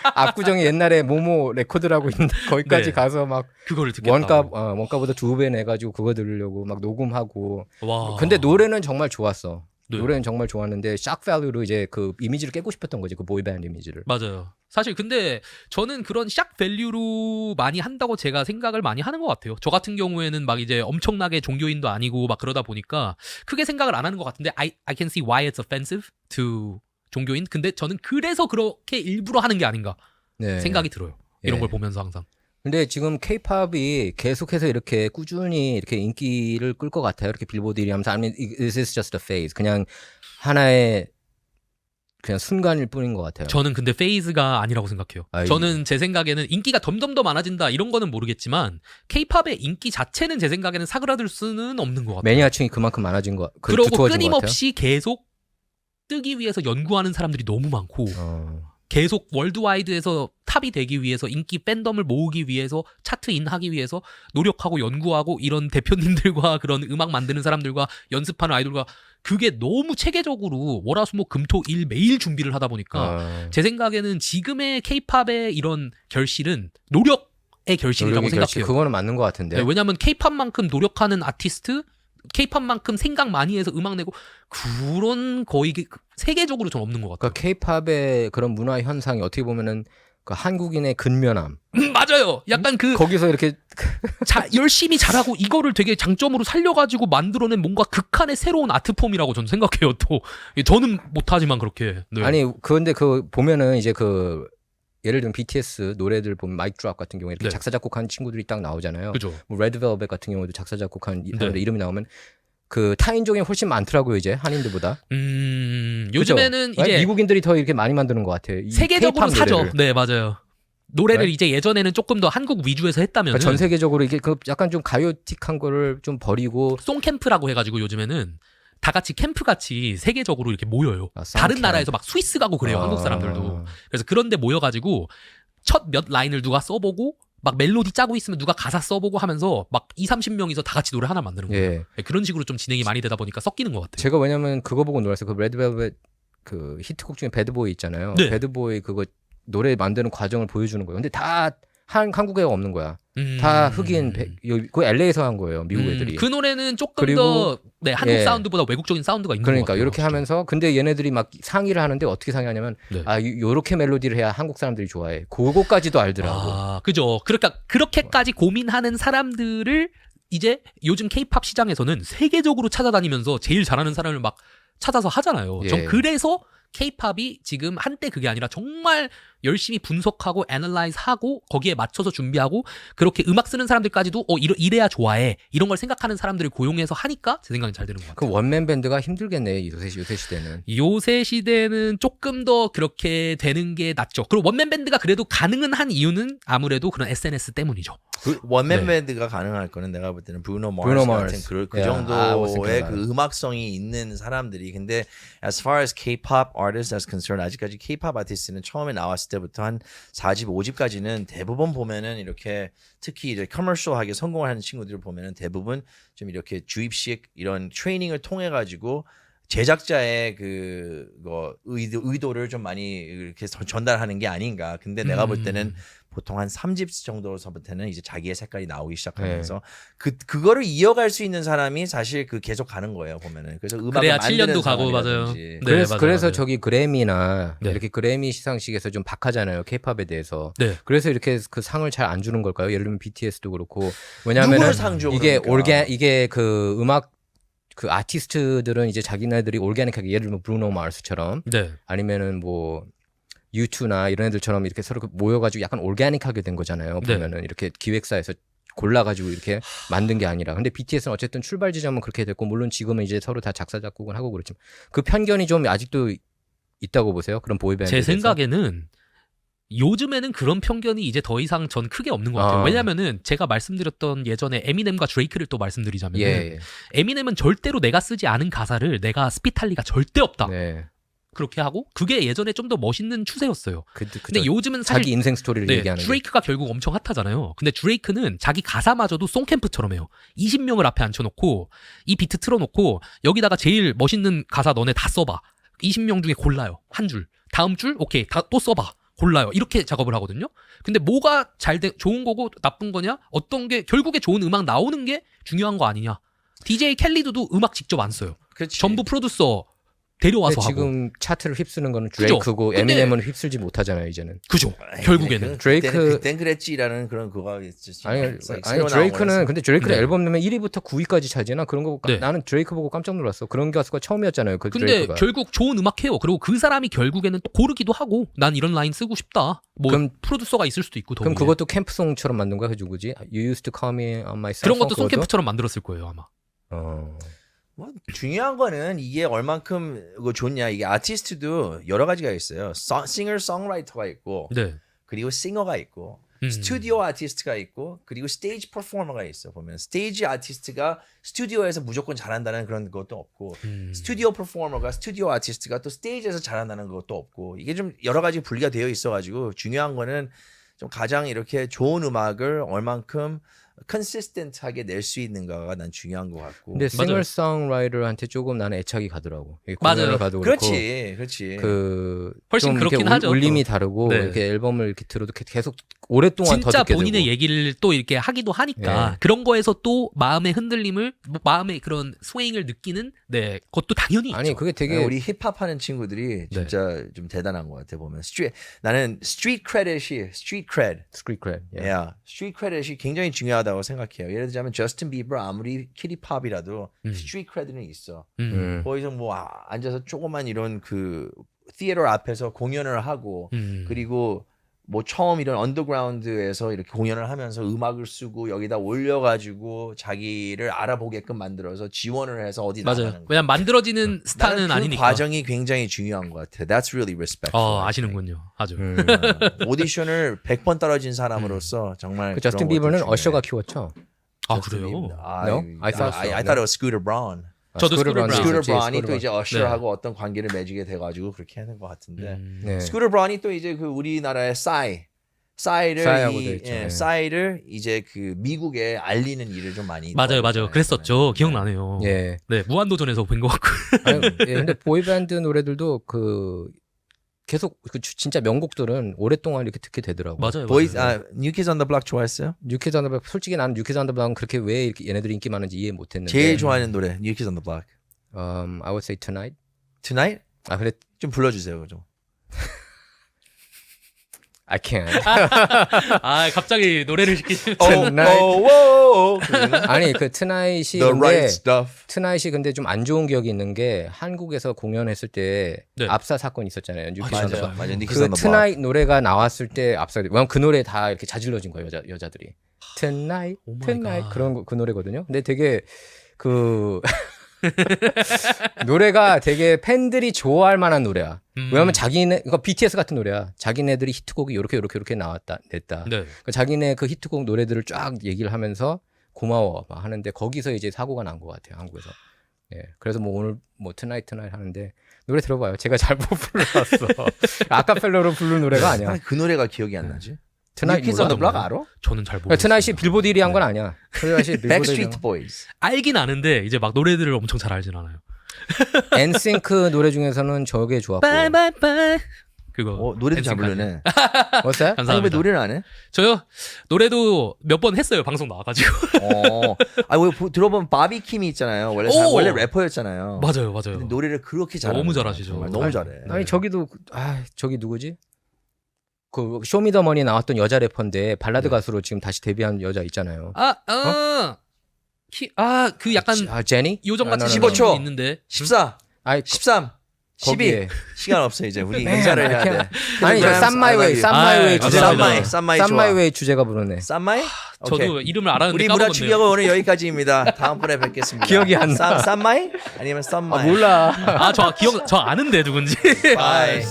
압구정에 옛날에 모모 레코드라고 있는데 거기까지 네. 가서 막 그거를 듣겠다고. 원가보다 2배 내가지고 그거 들으려고 막 녹음하고. 와. 근데 노래는 정말 좋았어. 네. 노래는 정말 좋았는데 샥 밸류로 이제 그 이미지를 깨고 싶었던 거지. 그 보이밴드 이미지를. 맞아요. 사실 근데 저는 그런 샥 밸류로 많이 한다고 제가 생각을 많이 하는 것 같아요. 저 같은 경우에는 막 이제 엄청나게 종교인도 아니고 막 그러다 보니까 크게 생각을 안 하는 것 같은데 I can see why it's offensive to 종교인. 근데 저는 그래서 그렇게 일부러 하는 게 아닌가 네. 생각이 들어요. 이런 예. 걸 보면서 항상. 근데 지금 K-팝이 계속해서 이렇게 꾸준히 이렇게 인기를 끌 것 같아요. 이렇게 빌보드 1위 하면서 I mean, this is just a phase. 그냥 하나의 그냥 순간일 뿐인 것 같아요. 저는 근데 페이즈가 아니라고 생각해요. 아이. 저는 제 생각에는 인기가 덤덤 더 많아진다 이런 거는 모르겠지만 K-팝의 인기 자체는 제 생각에는 사그라들 수는 없는 것 같아요. 매니아층이 그만큼 많아진 거, 그러고 두터워진 것 같아요. 끊임없이 계속 뜨기 위해서 연구하는 사람들이 너무 많고 어. 계속 월드와이드에서 탑이 되기 위해서 인기 팬덤을 모으기 위해서 차트인 하기 위해서 노력하고 연구하고 이런 대표님들과 그런 음악 만드는 사람들과 연습하는 아이돌과 그게 너무 체계적으로 월화수목금토일 매일 준비를 하다 보니까 제 생각에는 지금의 K-팝의 이런 결실은 노력의 결실이라고 노력의 결실, 생각해요. 그거는 맞는 것 같은데. 네, 왜냐하면 K-팝만큼 노력하는 아티스트, K-팝만큼 생각 많이 해서 음악 내고 그런 거의 세계적으로 전 없는 것 같아요. 그러니까 K-팝의 그런 문화 현상이 어떻게 보면은 그 한국인의 근면함. 맞아요. 약간 그 거기서 이렇게 열심히 잘하고 이거를 되게 장점으로 살려가지고 만들어낸 뭔가 극한의 새로운 아트폼이라고 저는 생각해요. 또 저는 못하지만 그렇게. 네. 아니 그런데 그 보면은 이제 그 예를 들면 BTS 노래들 보면 마이크 드롭 같은 경우에 이렇게 네. 작사 작곡한 친구들이 딱 나오잖아요. 그죠. 뭐 레드벨벳 같은 경우도 작사 작곡한 사람들 네. 이름이 나오면 그 타인종이 훨씬 많더라고요 이제 한인들보다. 요즘에는 그죠? 이제 미국인들이 더 이렇게 많이 만드는 것 같아요. 이 세계적으로 K-팝 사죠. 노래를. 네, 맞아요. 노래를 네? 이제 예전에는 조금 더 한국 위주에서 했다면 그러니까 전 세계적으로 이게 그 약간 좀 가요틱한 거를 좀 버리고 송캠프라고 해가지고 요즘에는 다 같이 캠프 같이 세계적으로 이렇게 모여요. 아, 다른 쌍캠. 나라에서 막 스위스 가고 그래요. 한국 사람들도. 그래서 그런데 모여가지고 첫 몇 라인을 누가 써보고 막 멜로디 짜고 있으면 누가 가사 써보고 하면서 막 2-30명이서 다 같이 노래 하나 만드는 거예요. 예. 네, 그런 식으로 좀 진행이 많이 되다 보니까 섞이는 것 같아요. 제가 왜냐면 그거 보고 놀랐어요. 그 레드벨벳 그 히트곡 중에 배드보이 있잖아요. 네. 배드보이 그거 노래 만드는 과정을 보여주는 거예요. 근데 다 한국애가 없는 거야. 다 흑인 그 LA에서 한 거예요. 미국 애들이. 그 노래는 조금 그리고 더 네, 한국 예. 사운드보다 외국적인 사운드가 있는 것 그러니까 같아요. 이렇게 하면서 근데 얘네들이 막 상의를 하는데 어떻게 상의하냐면 네. 아 요렇게 멜로디를 해야 한국 사람들이 좋아해. 그거까지도 알더라고. 아, 그죠. 그러니까 그렇게까지 고민하는 사람들을 이제 요즘 K-팝 시장에서는 세계적으로 찾아다니면서 제일 잘하는 사람을 막 찾아서 하잖아요. 예. 전 그래서 K-팝이 지금 한때 그게 아니라 정말 열심히 분석하고 애널라이즈하고 거기에 맞춰서 준비하고 그렇게 음악 쓰는 사람들까지도 이래야 좋아해 이런 걸 생각하는 사람들을 고용해서 하니까 제 생각엔 잘 되는 것 같아요. 그 원맨 밴드가 힘들겠네 요새 시대는. 요새 시대는 조금 더 그렇게 되는 게 낫죠. 그리고 원맨 밴드가 그래도 가능은 한 이유는 아무래도 그런 SNS 때문이죠. 그 원맨 네. 밴드가 가능할 거는 내가 볼 때는 브루노 브루노 마스 같은 마스. 그 Yeah, I was 정도의 thinking about 그 음악성이 있는 사람들이 근데 as far as K-pop artists as concerned 아직까지 K-pop 아티스트는 처음에 나왔을 때부터 한 4집, 5집까지는 대부분 보면은 이렇게 특히 이제 커머셜하게 성공을 하는 친구들을 보면은 대부분 좀 이렇게 주입식 이런 트레이닝을 통해 가지고 제작자의 의도를 좀 많이 이렇게 전달하는 게 아닌가. 근데 내가 볼 때는 보통 한 3집 정도서부터는 이제 자기의 색깔이 나오기 시작하면서 그거를 이어갈 수 있는 사람이 사실 그 계속 가는 거예요 보면은. 그래서 음악을 그래야 만드는 7년도 가고 맞아요. 사람이라든지. 네, 그래서, 맞아요, 그래서 맞아요. 저기 그래미나 네. 이렇게 그래미 시상식에서 좀 박하잖아요. 케이팝에 대해서. 네. 그래서 이렇게 그 상을 잘 안 주는 걸까요? 예를 들면 BTS도 그렇고. 왜냐하면 누구를 상 줘, 이게 그러니까. 이게 그 음악 그 아티스트들은 이제 자기네들이 올게닉하게 예를 들면 브루노 마스처럼 네. 아니면은 뭐 U2나 이런 애들처럼 이렇게 서로 모여가지고 약간 올게닉하게 된 거잖아요. 네. 보면은 이렇게 기획사에서 골라가지고 이렇게 만든 게 아니라. 근데 BTS는 어쨌든 출발 지점은 그렇게 됐고 물론 지금은 이제 서로 다 작사 작곡은 하고 그렇지만 그 편견이 좀 아직도 있다고 보세요. 그런 보이밴드. 제 생각에는 요즘에는 그런 편견이 이제 더 이상 전 크게 없는 것 같아요. 아. 왜냐면은 제가 말씀드렸던 예전에 에미넴과 드레이크를 또 말씀드리자면 예. 에미넴은 절대로 내가 쓰지 않은 가사를 내가 스피탈 리가 절대 없다. 네. 그렇게 하고 그게 예전에 좀 더 멋있는 추세였어요. 근데 요즘은 사실 자기 인생 스토리를 네, 얘기하는 게. 드레이크가 결국 엄청 핫하잖아요. 근데 드레이크는 자기 가사마저도 송캠프처럼 해요. 20명을 앞에 앉혀놓고 이 비트 틀어놓고 여기다가 제일 멋있는 가사 너네 다 써봐. 20명 중에 골라요. 한 줄. 다음 줄 오케이 다 또 써봐. 골라요. 이렇게 작업을 하거든요. 근데 뭐가 좋은 거고 나쁜 거냐? 어떤 게 결국에 좋은 음악 나오는 게 중요한 거 아니냐? DJ 캘리드도 음악 직접 안 써요. 그렇지. 전부 프로듀서 데려와서 근데 하고. 지금 차트를 휩쓰는 거는 그죠? 드레이크고 근데- 에미넴은 휩쓸지 못하잖아요 이제는. 그죠. 결국에는. 드레이크- 그땐 그랬지라는 그런 그거가 있지. 아니 새로 나온 드레이크는 거라서. 근데 드레이크는 네. 앨범 내면 1위부터 9위까지 차지나 그런 거 네. 나는 드레이크 보고 깜짝 놀랐어. 그런 가수가 처음이었잖아요. 그 근데 드레이크가. 결국 좋은 음악 해요. 그리고 그 사람이 결국에는 또 고르기도 하고 난 이런 라인 쓰고 싶다. 뭐 그럼- 프로듀서가 있을 수도 있고 더 그럼 위에. 그것도 캠프송처럼 만든 거야? 그 누구지? You used to call me on my cell 그런 phone 것도 그거도? 송캠프처럼 만들었을 거예요 아마. 어. 뭐 중요한 거는 이게 얼만큼 이거 좋냐. 이게 아티스트도 여러 가지가 있어요. 싱어 송라이터가 있고 네. 그리고 싱어가 있고 스튜디오 아티스트가 있고 그리고 스테이지 퍼포머가 있어. 보면 스테이지 아티스트가 스튜디오에서 무조건 잘한다는 그런 것도 없고 스튜디오 퍼포머가 스튜디오 아티스트가 또 스테이지에서 잘한다는 것도 없고 이게 좀 여러 가지 분리가 되어 있어가지고 중요한 거는 좀 가장 이렇게 좋은 음악을 얼만큼 컨시스텐트하게 낼 수 있는가가 난 중요한 것 같고. 근데 맞아요. 싱어송라이터한테 조금 나는 애착이 가더라고. 이게 맞아요. 공연을 가도 그렇고 그렇지. 그 훨씬 좀 이렇게 그렇긴 하죠, 울림이 또. 다르고 네. 이렇게 앨범을 이렇게 들어도 계속 오랫동안 더 진짜 듣게 본인의 되고. 얘기를 또 이렇게 하기도 하니까 예. 그런 거에서 또 마음의 흔들림을 뭐 마음의 그런 스웨잉을 느끼는 네 그것도 당연히 아니 있죠. 그게 되게 우리 힙합 하는 친구들이 진짜 좀 대단한 것 같아 보면. 나는 스트리트 크레딧이 스트리트 크레딧. 스크립 크랩. 예. 스트리트 크레딧이 굉장히 중요하다고 생각해요. 예를 들자면 저스틴 비버 아무리 키리팝이라도 스트리트 크레딧은 있어. 거기서 뭐 앉아서 조그만 이런 그 티에터 앞에서 공연을 하고 그리고 뭐 처음 이런 언더그라운드에서 이렇게 공연을 하면서 음악을 쓰고 여기다 올려가지고 자기를 알아보게끔 만들어서 지원을 해서 어디 맞아요. 나가는 거. 왜냐면 만들어지는 스타는 나는 그 아니니까. 과정이 굉장히 중요한 것 같아. That's really respectful. 아시는군요. 아주. 오디션을 100번 떨어진 사람으로서 정말 그 저스틴 그런 것도 비버는 중요해. 어셔가 키웠죠. 아 저스틴 그래요? 비버. No? I thought so. I thought it was Scooter Braun. 저도 스쿠터 브라운. 스쿠터 있었지, 브라운이 스쿠터 또 이제 브라운. 어셔하고 어떤 관계를 맺게 돼가지고 그렇게 하는 것 같은데. 네. 스쿠터 브라운이 또 이제 그 우리나라의 싸이를 싸이하고도 있죠. 네. 싸이를 이제 그 미국에 알리는 일을 좀 많이 맞아요. 도와줬잖아요. 그랬었죠. 기억나네요. 예. 네, 무한도전에서 본 것 같고. 아니, 예, 근데 보이밴드 노래들도 그 계속 그 진짜 명곡들은 오랫동안 이렇게 듣게 되더라고. 맞아요. 보이스 맞아요. New Kids on the Block 좋아했어요? 뉴키즈 언더 블락 솔직히 나는 뉴키즈 언더 블락은 그렇게 왜 이렇게 얘네들이 인기 많은지 이해 못 했는데. 제일 좋아하는 노래 New Kids on the Block. I would say tonight. Tonight? 아, 근데 좀 불러주세요 좀. I can't. 아 갑자기 노래를 시키는. Tonight. oh, 아니 그 트나잇이 The 근데 right stuff. 트나잇이 근데 좀 안 좋은 기억이 있는 게 한국에서 공연했을 때 네. 압사 사건이 있었잖아요. 뉴키즈 언더 블락. 맞아. New Kids 그 on the Block. 트나잇 노래가 나왔을 때 압사. 왜냐면 그 노래 다 이렇게 자질러진 거예요 여자들이. Tonight, 오 마이 Tonight 갓. 그런 그 노래거든요. 근데 되게 그 노래가 되게 팬들이 좋아할 만한 노래야. 왜냐면 자기네 그러니까 BTS 같은 노래야. 자기네들이 히트곡이 요렇게 나왔다 냈다. 네. 그러니까 자기네 그 히트곡 노래들을 쫙 얘기를 하면서 고마워 막 하는데 거기서 이제 사고가 난 것 같아요 한국에서. 예. 그래서 뭐 오늘 뭐 트나잇 하는데 노래 들어봐요. 제가 잘 못 불러놨어. 아카펠라로 부른 노래가 아니야. 그 노래가 기억이 안 나지? 트나잇 New Kids on the 몰라? Block 알아? 저는 잘 모르겠어요. 그러니까 트나잇이 빌보드 1위 한 건 아니야. 트나잇이 빌보드 1위 Backstreet Boys. 알긴 아는데 이제 막 노래들을 엄청 잘 알진 않아요. 엔싱크 노래 중에서는 저게 좋았고 Bye bye bye. 그거. 노래도 잘 엔싱까지. 부르네. 어때요? 아니 왜 감사합니다. 노래를 안 해? 저요 노래도 몇 번 했어요 방송 나와가지고. 왜 들어보면 바비 킴이 있잖아요. 오! 원래 래퍼였잖아요. 맞아요. 근데 노래를 그렇게 잘해. 너무 잘하시죠. 정말 너무 잘해. 아니 저기도 저기 누구지? 그 쇼미더머니 나왔던 여자 래퍼인데 발라드 가수로 지금 다시 데뷔한 여자 있잖아요. 그 약간 제니? 요정 같은 15초. 분이 있는데 14, 아이 13, 12. 거기에. 시간 없어 이제. 우리 네, 인사를 해야 그냥- 돼. 아니 저 쌈마이웨이 쌈마이웨이 아, 주제가 감사합니다. 쌈마이 좋아. 쌈마이웨이 주제가 부르네. 쌈마이? 저도 오케이. 이름을 알았는데 우리 까먹었네요. 문화 충격은 오늘 여기까지입니다. 다음번에 뵙겠습니다. 기억이 안 나. 쌈마이? 아니면 쌈마이? 몰라. 저 아는데 누군지. 바이.